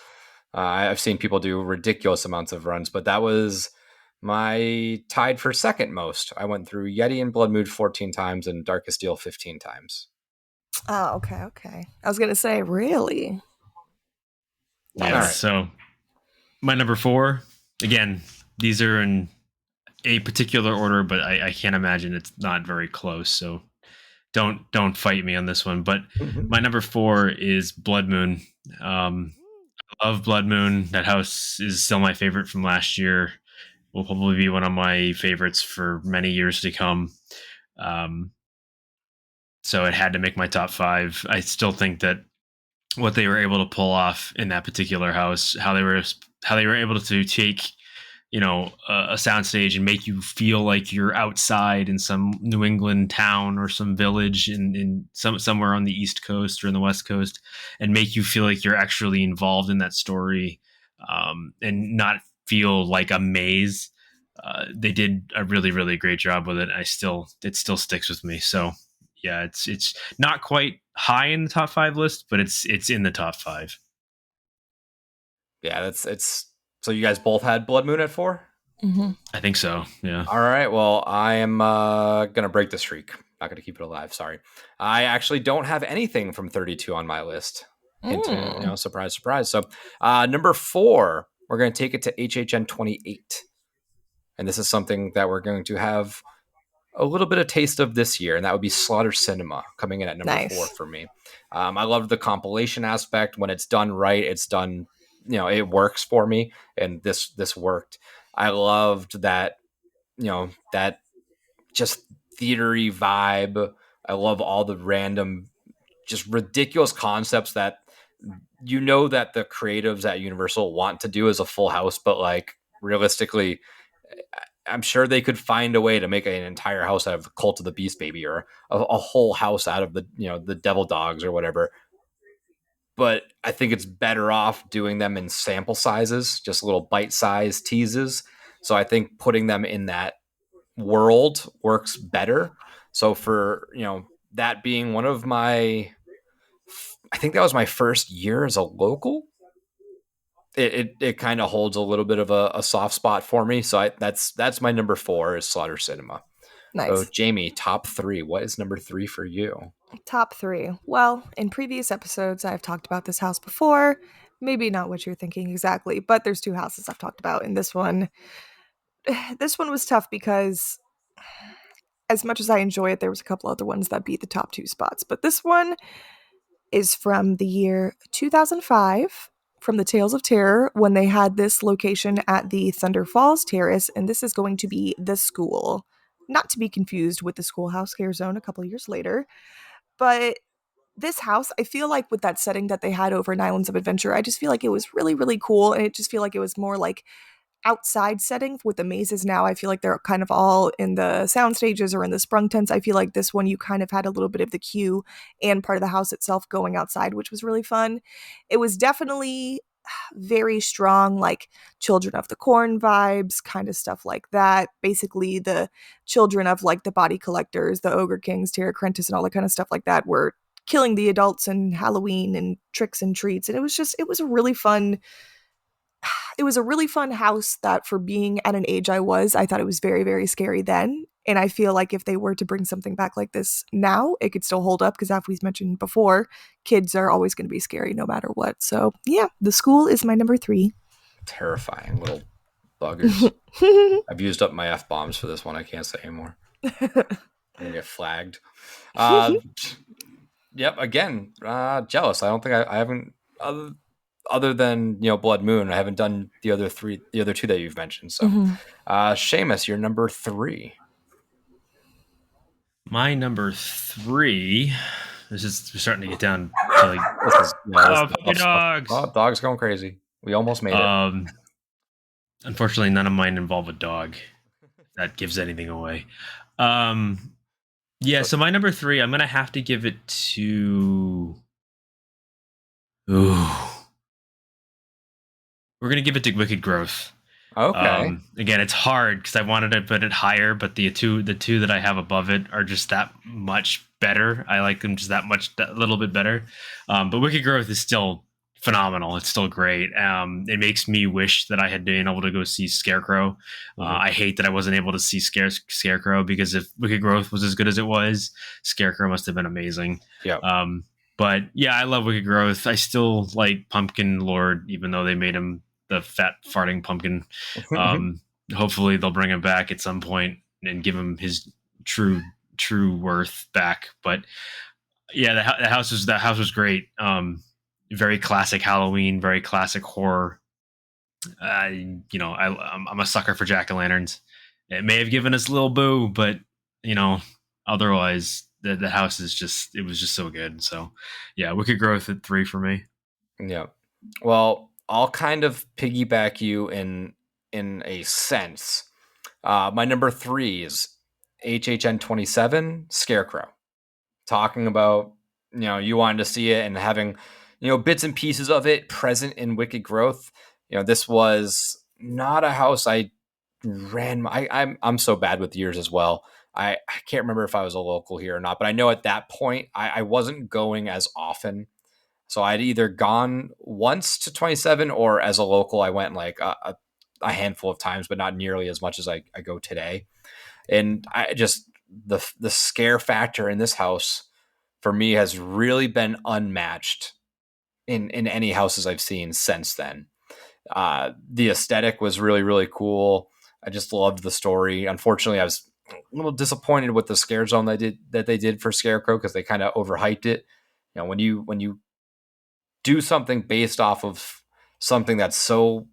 I've seen people do ridiculous amounts of runs, but that was my tied for second most. I went through Yeti and Blood Moon 14 times and Darkest Steel 15 times.
Oh, okay. I was gonna say, really.
Yeah,
right.
So my number 4, again, these are in a particular order, but I can't imagine it's not very close. So don't fight me on this one. But my number 4 is Blood Moon. I love Blood Moon. That house is still my favorite from last year. Will probably be one of my favorites for many years to come. So it had to make my top 5. I still think that what they were able to pull off in that particular house, how they were able to take, a soundstage and make you feel like you're outside in some New England town or some village in somewhere on the East Coast or in the West Coast, and make you feel like you're actually involved in that story, and not feel like a maze. They did a really, really great job with it. It still sticks with me. So yeah, it's not quite high in the top 5 list, but it's in the top 5.
Yeah, it's. So you guys both had Blood Moon at 4?
Mm-hmm.
I think so. Yeah.
All right. Well, I am gonna break the streak. Not gonna keep it alive. Sorry. I actually don't have anything from 32 on my list. Hint, surprise, surprise. So number 4, we're gonna take it to HHN 28, and this is something that we're going to have a little bit of taste of this year, and that would be Slaughter Cinema coming in at number 4 for me. I love the compilation aspect. When it's done right, it's done, it works for me, and this worked. I loved that, that just theatery vibe. I love all the random, just ridiculous concepts that that the creatives at Universal want to do as a full house, but like realistically, I'm sure they could find a way to make an entire house out of Cult of the Beast Baby, or a whole house out of the the Devil Dogs or whatever. But I think it's better off doing them in sample sizes, just little bite-sized teases. So I think putting them in that world works better. So for that being one of I think that was my first year as a local. It kind of holds a little bit of a soft spot for me. So that's my number 4 is Slaughter Cinema.
Nice.
So Jamie, top 3. What is number 3 for you?
Top 3. Well, in previous episodes, I've talked about this house before. Maybe not what you're thinking exactly, but there's 2 houses I've talked about. And this one was tough because as much as I enjoy it, there was a couple other ones that beat the top 2 spots. But this one is from the year 2005. From the Tales of Terror, when they had this location at the Thunder Falls Terrace, and this is going to be the school. Not to be confused with the Schoolhouse Scare Zone a couple years later. But this house, I feel like with that setting that they had over in Islands of Adventure, I just feel like it was really, really cool, and it just feel like it was more like outside setting. With the mazes now, I feel like they're kind of all in the sound stages or in the sprung tents. I feel like this one you kind of had a little bit of the queue and part of the house itself going outside, which was really fun. It was definitely very strong, like Children of the Corn vibes, kind of stuff like that. Basically the children of like the Body Collectors, the Ogre Kings, Terra Crentis, and all that kind of stuff like that were killing the adults and Halloween and tricks and treats. And it was a really fun house that, for being at an age I thought it was very, very scary then. And I feel like if they were to bring something back like this now, it could still hold up, because as we've mentioned before, kids are always going to be scary no matter what. So yeah, The School is my number 3.
Terrifying little buggers. I've used up my F-bombs for this one. I can't say anymore. I'm gonna get flagged. Yep. Again, jealous. I don't think I haven't, other than Blood Moon, I haven't done the other two that you've mentioned. So, Seamus, you're number 3.
My number 3. We're starting to get down to like puppy dogs.
Oh, dogs going crazy. We almost made it.
Unfortunately, none of mine involve a dog. That gives anything away. Yeah, so my number 3, I'm gonna have to give it to. We're gonna give it to Wicked Growth.
Okay.
Again, it's hard because I wanted to put it higher, but the two that I have above it are just that much better. I like them just that little bit better. But Wicked Growth is still phenomenal. It's still great. It makes me wish that I had been able to go see Scarecrow. I hate that I wasn't able to see Scarecrow, because if Wicked Growth was as good as it was, Scarecrow must have been amazing.
Yeah.
But yeah, I love Wicked Growth. I still like Pumpkin Lord, even though they made him the fat farting pumpkin. Hopefully they'll bring him back at some point and give him his true worth back. But yeah, the house was great. Very classic Halloween, very classic horror. I'm a sucker for jack-o'-lanterns. It may have given us a little boo, but otherwise the house was just so good. So yeah, Wicked Growth at 3 for me.
Yeah. Well, I'll kind of piggyback you in a sense. My number 3 is HHN 27 Scarecrow. Talking about, you wanted to see it and having, bits and pieces of it present in Wicked Growth. This was not a house I ran. I'm so bad with years as well. I can't remember if I was a local here or not, but I know at that point I wasn't going as often. So I'd either gone once to 27, or as a local, I went like a handful of times, but not nearly as much as I go today. And I just, the scare factor in this house for me has really been unmatched in any houses I've seen since then. The aesthetic was really, really cool. I just loved the story. Unfortunately, I was a little disappointed with the scare zone that they did for Scarecrow, because they kind of overhyped it. When you do something based off of something that's so,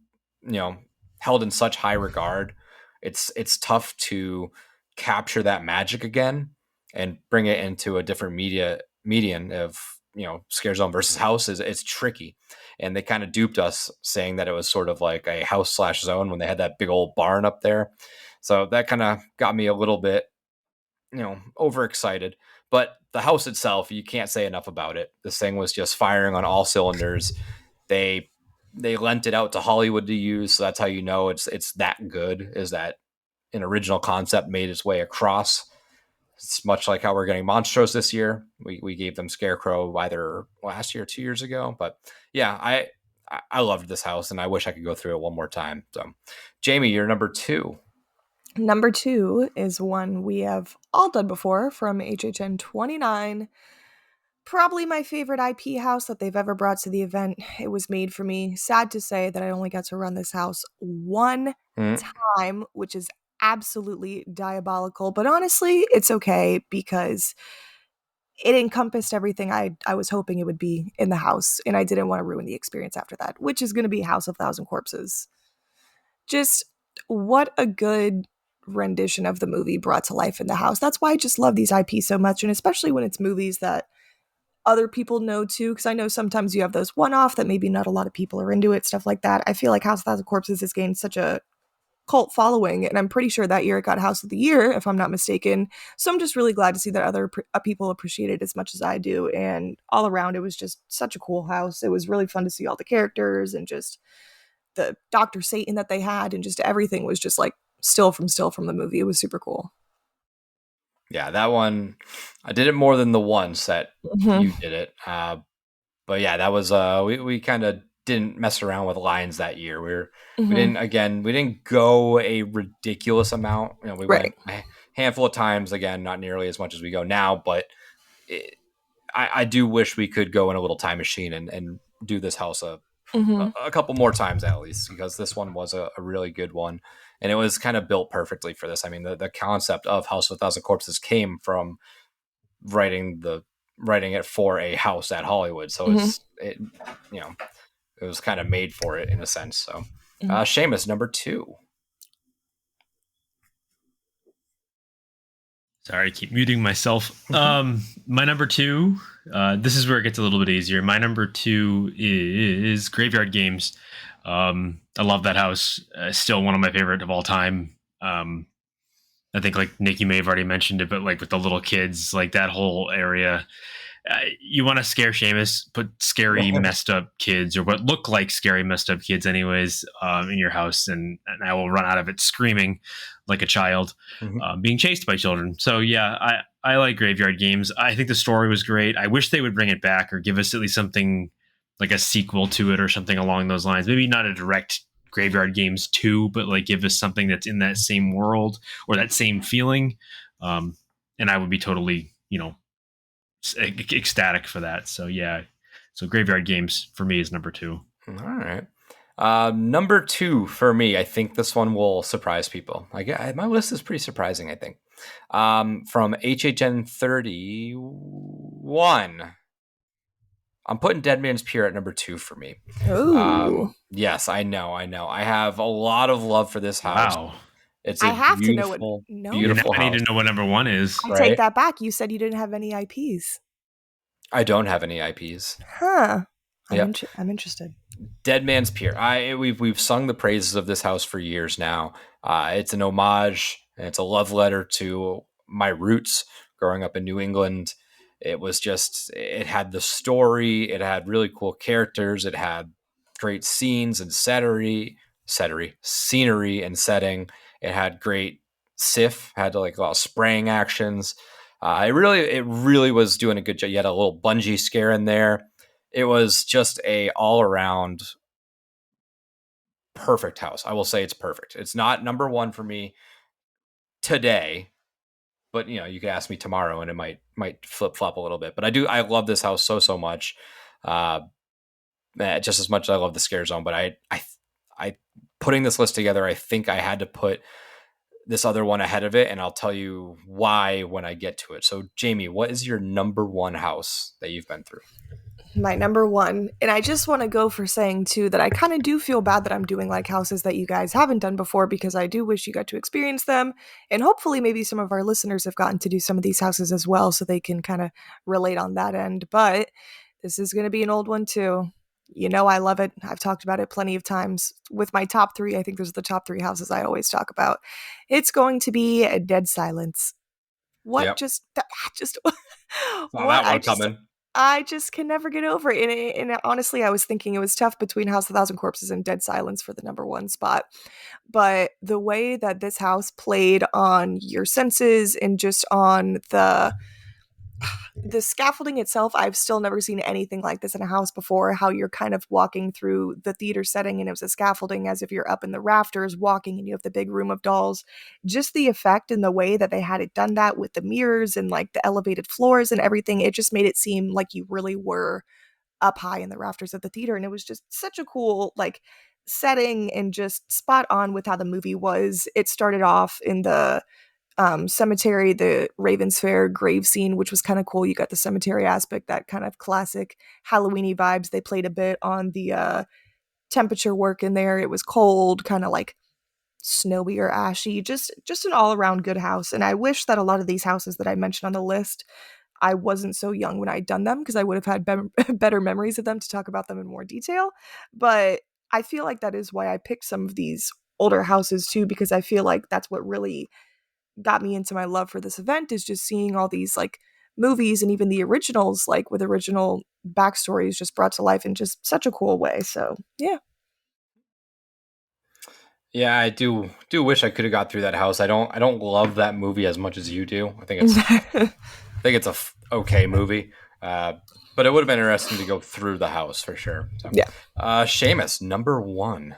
held in such high regard, it's tough to capture that magic again and bring it into a different median of, scare zone versus house. It's tricky. And they kind of duped us, saying that it was sort of like a house / zone when they had that big old barn up there. So that kind of got me a little bit, overexcited. But the house itself, you can't say enough about it. This thing was just firing on all cylinders. They lent it out to Hollywood to use, so that's how you know it's that good, is that an original concept made its way across. It's much like how we're getting Monstros this year. We gave them Scarecrow either last year or 2 years ago. But yeah, I loved this house, and I wish I could go through it one more time. So, Jamie, you're number 2.
Number 2 is one we have all done before, from HHN 29. Probably my favorite IP house that they've ever brought to the event. It was made for me. Sad to say that I only got to run this house one time, which is absolutely diabolical. But honestly, it's okay, because it encompassed everything I was hoping it would be in the house, and I didn't want to ruin the experience after that, which is going to be House of Thousand Corpses. Just what a good rendition of the movie brought to life in the house. That's why I just love these IP so much, and especially when it's movies that other people know too, because I know sometimes you have those one-off that maybe not a lot of people are into it, stuff like that. I feel like House of Thousand Corpses has gained such a cult following, and I'm pretty sure that year it got House of the Year, if I'm not mistaken. So I'm just really glad to see that other people appreciate it as much as I do, and all around it was just such a cool house. It was really fun to see all the characters, and just the Dr. Satan that they had, and just everything was just like still from the movie. It was super cool.
Yeah, that one, I did it more than the once that
Mhm.
you did it. But yeah, that was we kind of didn't mess around with lines that year. We
Mhm.
didn't go a ridiculous amount. You know, we
Right.
went a handful of times. Again, not nearly as much as we go now, but it, I do wish we could go in a little time machine and do this house
Mhm.
a couple more times at least, because this one was a really good one, and it was kind of built perfectly for this. I mean, the concept of House of a Thousand Corpses came from writing it for a house at Hollywood, so
Mhm.
you know, it was kind of made for it in a sense. So,
Mhm.
Seamus, number 2.
Sorry, I keep muting myself. My number 2, this is where it gets a little bit easier. My number 2 is Graveyard Games. I love that house. Still one of my favorite of all time. I think like Nick, you may have already mentioned it, but like with the little kids, like that whole area, you want to scare Seamus, put scary, messed up kids or what look like scary, messed up kids, anyways, in your house, and I will run out of it screaming like a child, being chased by children. So yeah, I like Graveyard Games. I think the story was great. I wish they would bring it back or give us at least something like a sequel to it or something along those lines. Maybe not a direct Graveyard Games 2, but like give us something that's in that same world or that same feeling. And I would be totally, ecstatic for that. So yeah, so Graveyard Games for me is number 2.
All right. Number 2 for me, I think this one will surprise people. My list is pretty surprising, I think. From HHN 31, I'm putting Dead Man's Pier at number 2 for me.
Ooh.
Yes, I know. I have a lot of love for this house.
Wow.
It's
I
a
have to know
beautiful,
what. No,
beautiful
I need
house.
to know what number 1 is.
I
Right?
take that back. You said you didn't have any IPs.
I don't have any IPs.
Huh.
Yep.
I'm interested.
Dead Man's Pier. We've sung the praises of this house for years now. It's an homage and it's a love letter to my roots growing up in New England. It had the story, it had really cool characters, it had great scenes and scenery and setting. It had great sif, had like a lot of spraying actions. It really was doing a good job. You had a little bungee scare in there. It was just a all around perfect house. I will say it's perfect. It's not number 1 for me today, but you could ask me tomorrow and it might flip flop a little bit. But I love this house so much, just as much as I love the scare zone. But I putting this list together, I think I had to put this other one ahead of it, and I'll tell you why when I get to it. So, Jamie, what is your number 1 house that you've been through?
My number 1, and I just want to go for saying too that I kind of do feel bad that I'm doing like houses that you guys haven't done before, because I do wish you got to experience them, and hopefully maybe some of our listeners have gotten to do some of these houses as well, so they can kind of relate on that end. But this is going to be an old one too. I love it. I've talked about it plenty of times. With my top 3, I think those are the top 3 houses I always talk about. It's going to be a Dead Silence. What
Yep.
just
Saw that one coming.
I just can never get over it. And honestly, I was thinking it was tough between House of a Thousand Corpses and Dead Silence for the number 1 spot. But the way that this house played on your senses and just on the scaffolding itself, I've still never seen anything like this in a house before. How you're kind of walking through the theater setting and it was a scaffolding as if you're up in the rafters walking and you have the big room of dolls. Just the effect and the way that they had it done that with the mirrors and like the elevated floors and everything, it just made it seem like you really were up high in the rafters of the theater. And it was just such a cool like setting and just spot on with how the movie was. It started off in the cemetery, the Faire grave scene, which was kind of cool. You got the cemetery aspect, that kind of classic Halloween-y vibes. They played a bit on the temperature work in there. It was cold, kind of like snowy or ashy, just an all-around good house. And I wish that a lot of these houses that I mentioned on the list, I wasn't so young when I'd done them, because I would have had better memories of them to talk about them in more detail. But I feel like that is why I picked some of these older houses too, because I feel like that's what really got me into my love for this event, is just seeing all these like movies and even the originals, like with original backstories just brought to life in just such a cool way. So yeah.
Yeah, I do wish I could have got through that house. I don't love that movie as much as you do. I think it's a okay movie. But it would have been interesting to go through the house for sure. So,
Yeah.
Seamus, number 1.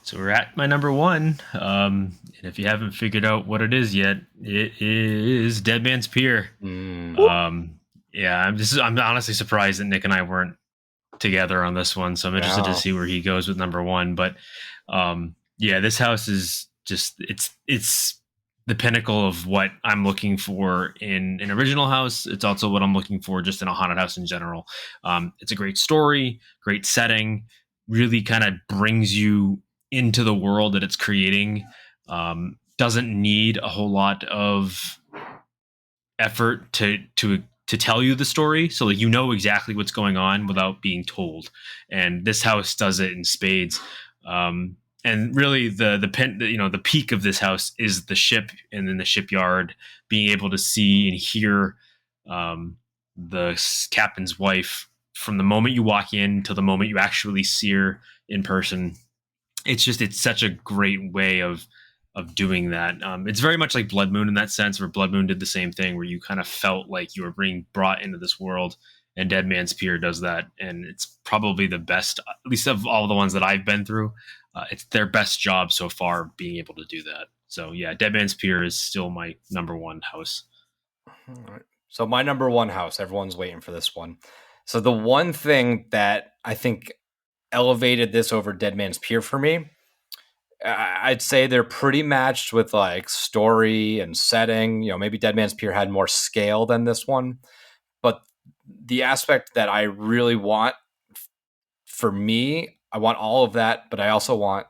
So we're at my number 1. And if you haven't figured out what it is yet, it is Dead Man's Pier. Yeah, I'm honestly surprised that Nick and I weren't together on this one. So I'm interested to see where he goes with number 1. But yeah, this house is just it's the pinnacle of what I'm looking for in an original house. It's also what I'm looking for just in a haunted house in general. It's a great story, great setting, really kind of brings you into the world that it's creating. Doesn't need a whole lot of effort to tell you the story, so like you know exactly what's going on without being told. And this house does it in spades. And really, the peak of this house is the ship, and then the shipyard, being able to see and hear the captain's wife from the moment you walk in till the moment you actually see her in person. It's such a great way of doing that. It's very much like Blood Moon in that sense, where Blood Moon did the same thing, where you kind of felt like you were being brought into this world, and Dead Man's Pier does that. And it's probably the best, at least of all the ones that I've been through. It's their best job so far being able to do that. So yeah, Dead Man's Pier is still my number 1 house.
All right. So my number 1 house, everyone's waiting for this one. So the one thing that I think elevated this over Dead Man's Pier for me, I'd say they're pretty matched with like story and setting. You know, maybe Dead Man's Pier had more scale than this one, but the aspect that I really want for me, I want all of that, but I also want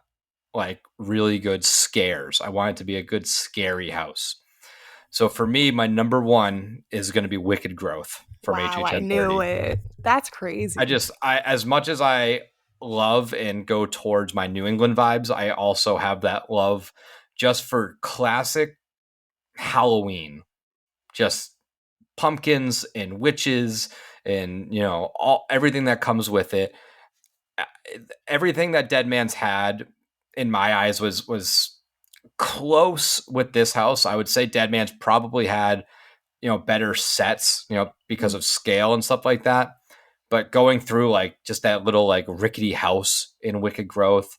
like really good scares. I want it to be a good scary house. So for me, my number 1 is going to be Wicked Growth from HHN.
I knew it. That's crazy.
I as much as I love and go towards my New England vibes, I also have that love just for classic Halloween, just pumpkins and witches and, you know, everything that comes with it. Everything that Dead Man's had in my eyes was close with this house. I would say Dead Man's probably had, you know, better sets, you know, because of scale and stuff like that. But going through like just that little like rickety house in Wicked Growth,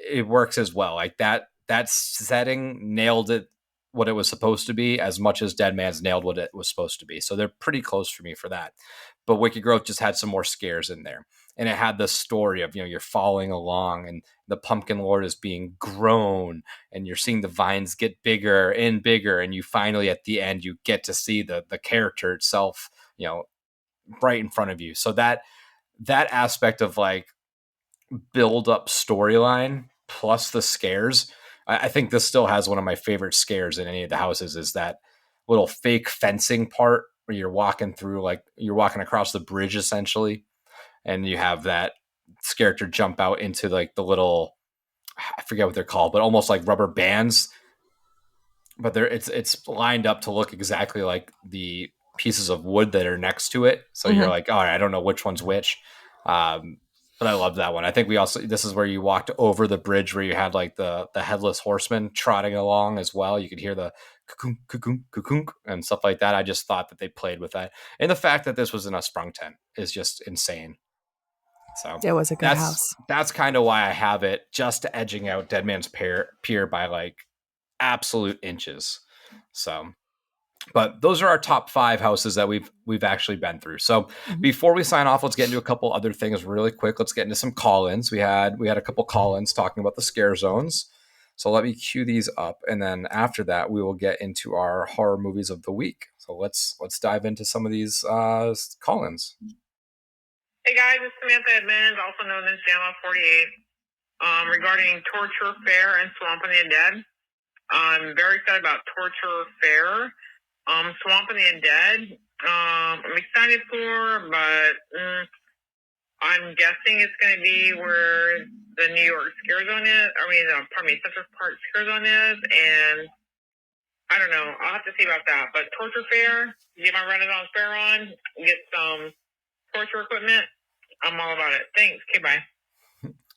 it works as well. Like that setting nailed it, what it was supposed to be, as much as Dead Man's nailed what it was supposed to be. So they're pretty close for me for that. But Wicked Growth just had some more scares in there. And it had the story of, you know, you're following along and the pumpkin lord is being grown and you're seeing the vines get bigger and bigger. And you finally, at the end, you get to see the character itself, you know, right in front of you. So that aspect of like build up storyline plus the scares, I think this still has one of my favorite scares in any of the houses, is that little fake fencing part where you're walking through, like you're walking across the bridge essentially, and you have that character jump out into like the little, I forget what they're called, but almost like rubber bands, but it's lined up to look exactly like the pieces of wood that are next to it. So you're like, all right, I don't know which one's which. But I love that one. I think this is where you walked over the bridge where you had like the headless horseman trotting along as well. You could hear the cuckoo, cuckoo, cuckoo, and stuff like that. I just thought that they played with that. And the fact that this was in a sprung tent is just insane. So
it was a good house.
That's kind of why I have it just edging out Dead Man's Pier by like absolute inches. So, but those are our top 5 houses that we've actually been through. So before we sign off, let's get into a couple other things really quick. Let's get into some call-ins. We had a couple call-ins talking about the scare zones. So let me cue these up, and then after that, we will get into our horror movies of the week. So let's dive into some of these call-ins.
Hey guys, it's Samantha Edmonds, also known as Jamma 48. Regarding Torture, Faire, and Swamp and the Undead, I'm very excited about Torture, Faire. Swamp and the Undead, I'm excited for, but I'm guessing it's going to be where the New York Scare Zone is. Central Park Scare Zone is, and I don't know. I'll have to see about that. But Torture Faire, get my Renaissance Fair on, get some torture equipment. I'm all about it. Thanks. Okay, bye.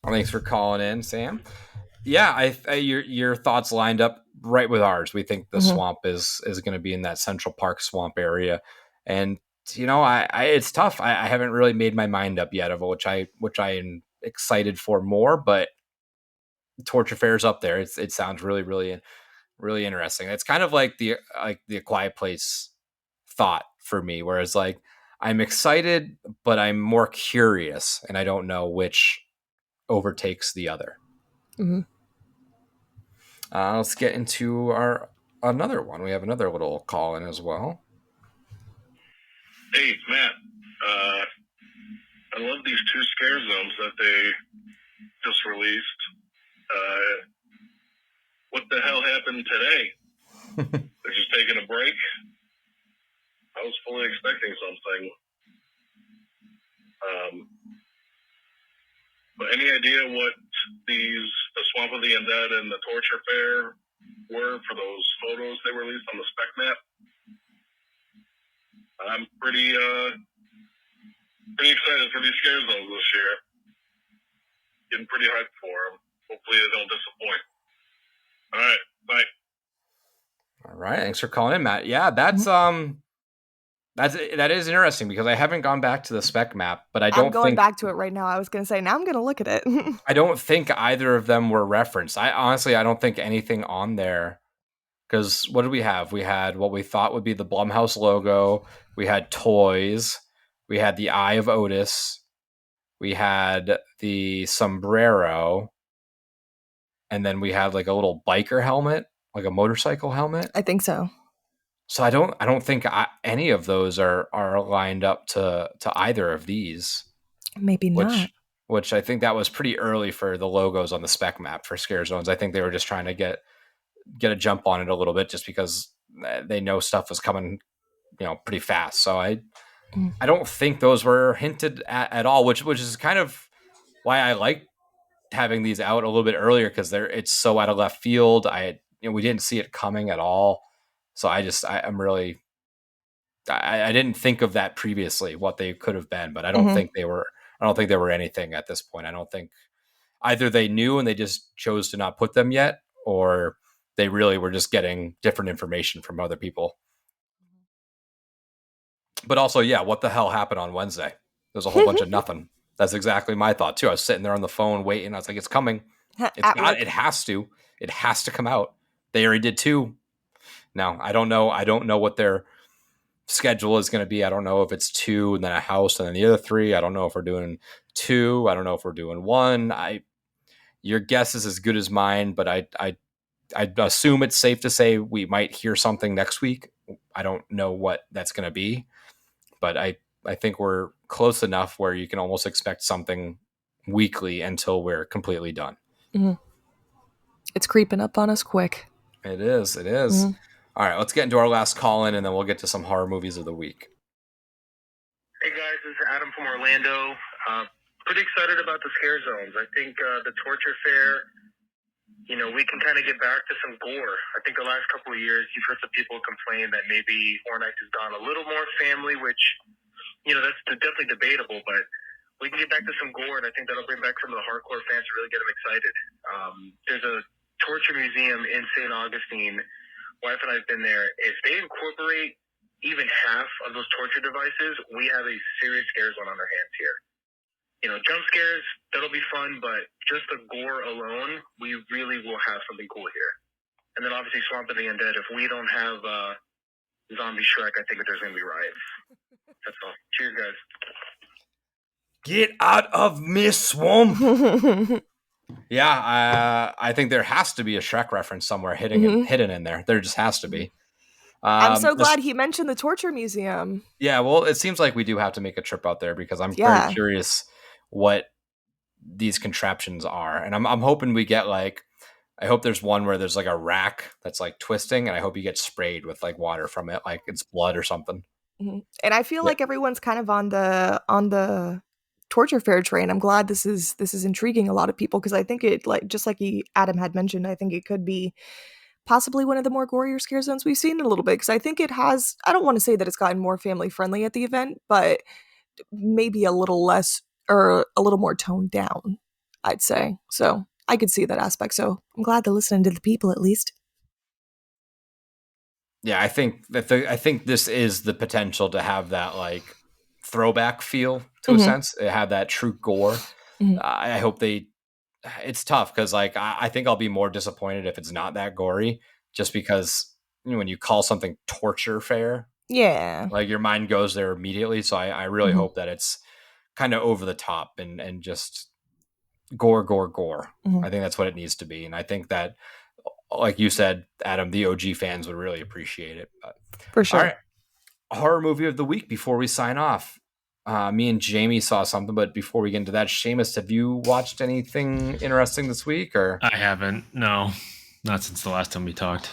Well, thanks for calling in, Sam. Yeah, your thoughts lined up right with ours. We think the
Mhm.
swamp is going to be in that Central Park swamp area, and I it's tough. I haven't really made my mind up yet of which I am excited for more, but Torture Fair's up there. It sounds really interesting. It's kind of like the A Quiet Place thought for me, whereas like I'm excited, but I'm more curious, and I don't know which overtakes the other.
Mm-hmm.
Let's get into our another one. We have another little call in as well.
Hey, Matt. I love these 2 scare zones that they just released. What the hell happened today? They're just taking a break. I was fully expecting something. But any idea what the Swamp of the Undead and the Torture Fair were for those photos they released on the spec map? I'm pretty excited for these scare zones this year. Getting pretty hyped for them. Hopefully they don't disappoint. All right, bye.
All right, thanks for calling in, Matt. Yeah, that is interesting because I haven't gone back to the spec map, but I'm
going back to it right now. I was going to say, now I'm going to look at it.
I don't think either of them were referenced. I don't think anything on there, because what did we have? We had what we thought would be the Blumhouse logo. We had toys. We had the Eye of Otis. We had the sombrero. And then we had like a little biker helmet, like a motorcycle helmet.
I think so.
So I don't think any of those are lined up to either of these.
Maybe not.
Which I think that was pretty early for the logos on the spec map for scare zones. I think they were just trying to get a jump on it a little bit, just because they know stuff was coming, pretty fast. So I don't think those were hinted at all, which is kind of why I like having these out a little bit earlier, because it's so out of left field. We didn't see it coming at all. So I didn't think of that previously, what they could have been, but I don't think they were. I don't think there were anything at this point. I don't think either they knew and they just chose to not put them yet, or they really were just getting different information from other people. But also, yeah, what the hell happened on Wednesday? There's a whole bunch of nothing. That's exactly my thought too. I was sitting there on the phone waiting. I was like, it's coming. It's not. It has to. It has to come out. They already did 2. Now, I don't know. I don't know what their schedule is going to be. I don't know if it's 2 and then a house and then the other 3. I don't know if we're doing 2. I don't know if we're doing 1. Your guess is as good as mine, but I assume it's safe to say we might hear something next week. I don't know what that's going to be, but I think we're close enough where you can almost expect something weekly until we're completely done.
Mm-hmm. It's creeping up on us quick.
It is. Mm-hmm. All right, let's get into our last call in, and then we'll get to some horror movies of the week.
Hey guys, this is Adam from Orlando. Pretty excited about the scare zones. I think the Torture Fair, we can kind of get back to some gore. I think the last couple of years, you've heard some people complain that maybe Horror Nights has gone a little more family, which, that's definitely debatable, but we can get back to some gore, and I think that'll bring back some of the hardcore fans to really get them excited. There's a torture museum in St. Augustine. Wife and I have been there. If they incorporate even half of those torture devices, we have a serious scare zone on our hands here. Jump scares, that'll be fun, but just the gore alone, we really will have something cool here. And then obviously Swamp of the Undead. If we don't have Zombie Shrek, I think that there's going to be riots. That's all. Cheers, guys.
Get out of me, swamp. Yeah, I think there has to be a Shrek reference somewhere hidden in there. There just has to be.
I'm so glad he mentioned the torture museum.
Yeah, well, it seems like we do have to make a trip out there, because I'm very curious what these contraptions are. And I'm hoping we get I hope there's one where there's like a rack that's like twisting, and I hope you get sprayed with like water from it, like it's blood or something.
Mm-hmm. And I feel like everyone's kind of on the Torture Fair train. I'm glad this is intriguing a lot of people, because I think it, just like Adam had mentioned, I think it could be possibly one of the more gorier scare zones we've seen in a little bit, because I think it has, I don't want to say that it's gotten more family friendly at the event, but maybe a little less, or a little more toned down, I'd say. So I could see that aspect. So I'm glad they're listening to the people at least.
Yeah, I think this is the potential to have that like throwback feel to a sense. It have that true gore. I hope they. It's tough because like I think I'll be more disappointed if it's not that gory, just because when you call something torture Faire,
Yeah,
like your mind goes there immediately. So I really hope that it's kind of over the top and just gore. I think that's what it needs to be, and I think that, like you said, Adam, the OG fans would really appreciate it. But,
for sure.
all right, horror movie of the week before we sign off. Me and Jamie saw something, but before we get into that, Seamus, have you watched anything interesting this week? Or
I haven't. No, not since the last time we talked.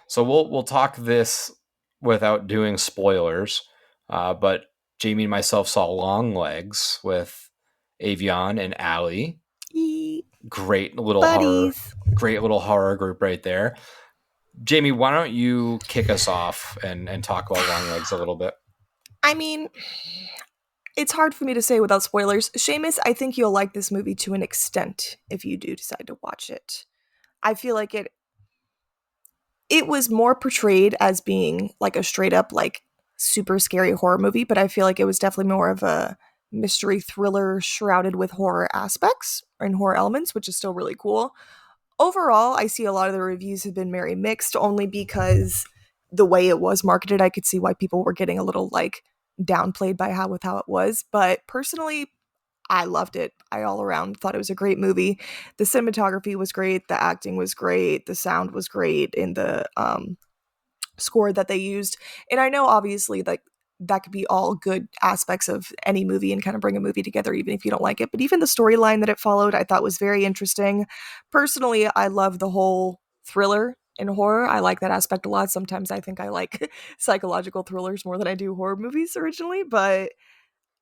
So we'll talk this without doing spoilers. But Jamie and myself saw Long Legs with Avion and Allie. Great little horror group right there. Jamie, why don't you kick us off and talk about Long Legs a little bit?
I mean, it's hard for me to say without spoilers. Seamus, I think you'll like this movie to an extent if you do decide to watch it. I feel like it was more portrayed as being like a straight up like super scary horror movie, but I feel like it was definitely more of a mystery thriller shrouded with horror aspects and horror elements, which is still really cool. Overall, I see a lot of the reviews have been very mixed, only because the way it was marketed, I could see why people were getting a little like downplayed by how it was. But personally, I loved it. I all around thought it was a great movie. The cinematography was great, the acting was great, the sound was great in the score that they used. And I know obviously like that could be all good aspects of any movie and kind of bring a movie together even if you don't like it. But even the storyline that it followed, I thought was very interesting. Personally, I love the whole thriller and horror. I like that aspect a lot. Sometimes I think I like psychological thrillers more than I do horror movies originally, but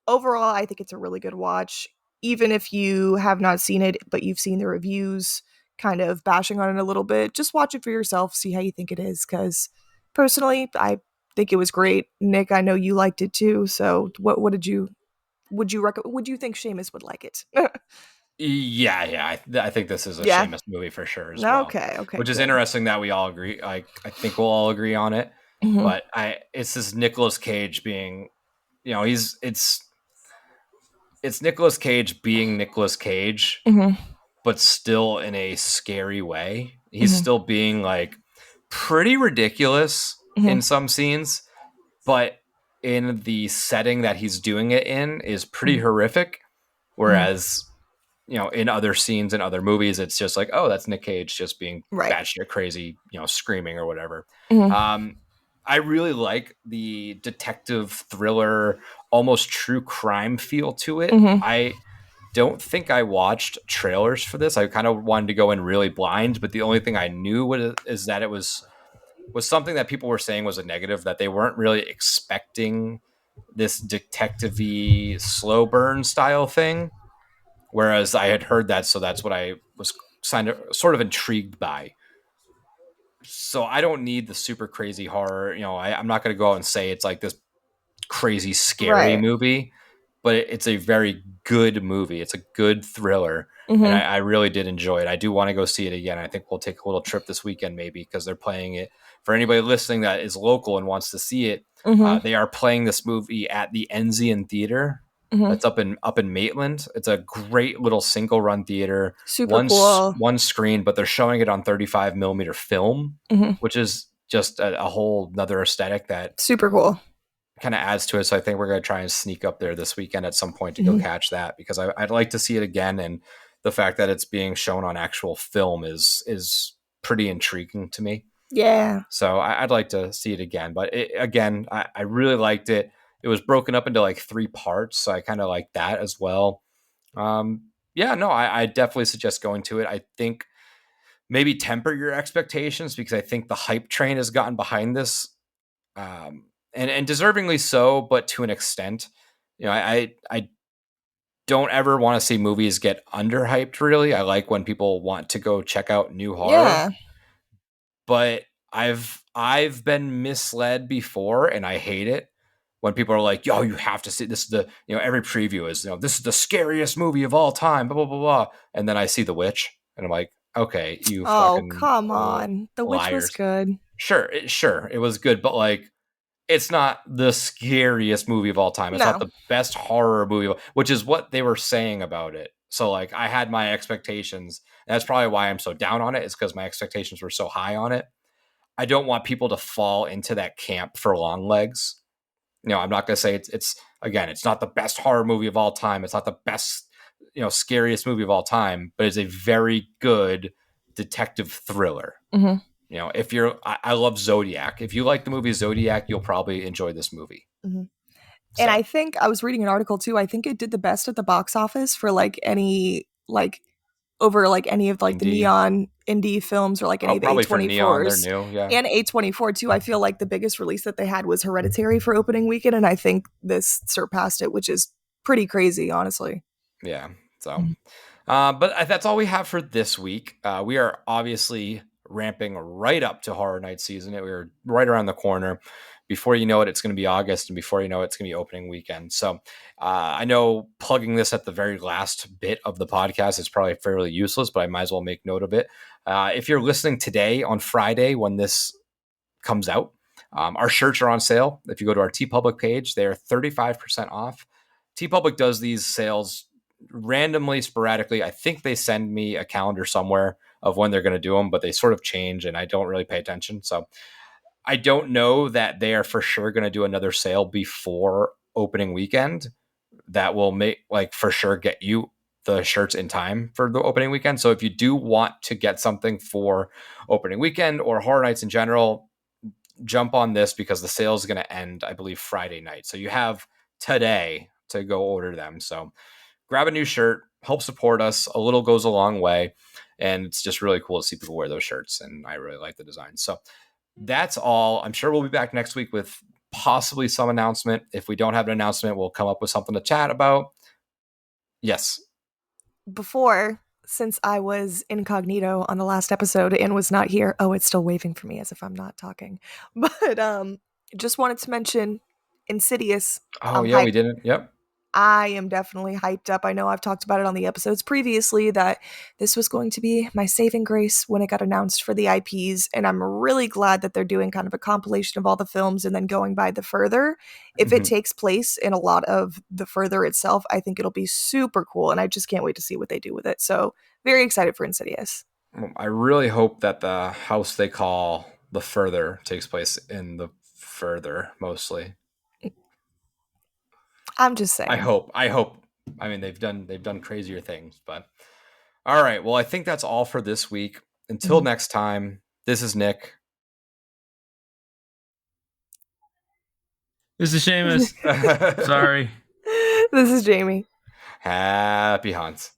overall, I think it's a really good watch. Even if you have not seen it, but you've seen the reviews kind of bashing on it a little bit, just watch it for yourself, see how you think it is. Because personally, I think it was great. Nick, I know you liked it too. So, what would you think Seamus would like it?
Yeah. I think this is a Seamus movie for sure as well.
Okay.
Which is interesting that we all agree. I think we'll all agree on it. But it's this Nicolas Cage being, it's Nicolas Cage being Nicolas Cage, but still in a scary way. He's still being like pretty ridiculous in some scenes, but in the setting that he's doing it in is pretty horrific. Whereas, in other scenes in other movies, it's just like, oh, that's Nick Cage just being batshit crazy, screaming or whatever. I really like the detective thriller, almost true crime feel to it. I don't think I watched trailers for this. I kind of wanted to go in really blind, but the only thing I knew is that it was something that people were saying was a negative, that they weren't really expecting this detective-y slow burn style thing. Whereas I had heard that, so that's what I was sort of intrigued by. So I don't need the super crazy horror. I'm not going to go out and say it's like this crazy scary movie, but it's a very good movie. It's a good thriller, and I really did enjoy it. I do want to go see it again. I think we'll take a little trip this weekend maybe, because they're playing it. For anybody listening that is local and wants to see it, they are playing this movie at the Enzian Theater. That's up in Maitland. It's a great little single run theater.
Super cool.
One screen, but they're showing it on 35 millimeter film, which is just a whole nother aesthetic that
super cool
kind of adds to it. So I think we're going to try and sneak up there this weekend at some point to go catch that, because I'd like to see it again. And the fact that it's being shown on actual film is pretty intriguing to me.
Yeah.
So I'd like to see it again. But I really liked it. It was broken up into like 3 parts, so I kind of like that as well. I definitely suggest going to it. I think maybe temper your expectations, because I think the hype train has gotten behind this, and deservingly so, but to an extent. I don't ever want to see movies get underhyped, really. I like when people want to go check out new horror.
Yeah.
But I've been misled before, and I hate it. When people are like, yo, you have to see this, every preview is, this is the scariest movie of all time, blah, blah, blah, blah. And then I see The Witch. And I'm like, okay, you
Oh,
fucking
come on. The Witch was
liars.
good.
Sure, it was good, but like, it's not the scariest movie of all time. It's not
No.
the best horror movie, which is what they were saying about it. So like, I had my expectations. And that's probably why I'm so down on it, is because my expectations were so high on it. I don't want people to fall into that camp for long legs. I'm not going to say it's again, it's not the best horror movie of all time. It's not the best, scariest movie of all time, but it's a very good detective thriller.
Mm-hmm.
If I love Zodiac. If you like the movie Zodiac, you'll probably enjoy this movie.
Mm-hmm. And I think I was reading an article too. I think it did the best at the box office for like any like over like any of like the neon indie films or like any of the A24s.
They're new, yeah.
And A24 too. I feel like the biggest release that they had was Hereditary for opening weekend, and I think this surpassed it, which is pretty crazy, honestly.
Yeah. So, but that's all we have for this week. We are obviously ramping right up to Horror Night season. We're right around the corner. Before you know it, it's going to be August, and before you know it, it's going to be opening weekend. So I know plugging this at the very last bit of the podcast is probably fairly useless, but I might as well make note of it. If you're listening today on Friday when this comes out, our shirts are on sale. If you go to our TeePublic page, they are 35% off. TeePublic does these sales randomly, sporadically. I think they send me a calendar somewhere of when they're going to do them, but they sort of change, and I don't really pay attention. So I don't know that they are for sure going to do another sale before opening weekend that will make for sure get you the shirts in time for the opening weekend. So if you do want to get something for opening weekend or Horror Nights in general, jump on this because the sale is going to end, I believe, Friday night. So you have today to go order them. So grab a new shirt, help support us. A little goes a long way. And it's just really cool to see people wear those shirts. And I really like the design. So that's all. I'm sure we'll be back next week with possibly some announcement. If we don't have an announcement, we'll come up with something to chat about. Yes.
Before, since I was incognito on the last episode and was not here, it's still waving for me as if I'm not talking. But just wanted to mention Insidious.
Oh, yeah, we didn't. Yep.
I am definitely hyped up. I know I've talked about it on the episodes previously that this was going to be my saving grace when it got announced for the IPs, and I'm really glad that they're doing kind of a compilation of all the films and then going by the Further. If it takes place in a lot of the Further itself, I think it'll be super cool, and I just can't wait to see what they do with it. So very excited for Insidious.
I really hope that the house they call the Further takes place in the Further mostly.
I'm just saying.
I hope. I mean, they've done crazier things, but all right. Well, I think that's all for this week. Until next time, this is Nick.
This is Seamus. Sorry.
This is Jamie.
Happy hunts.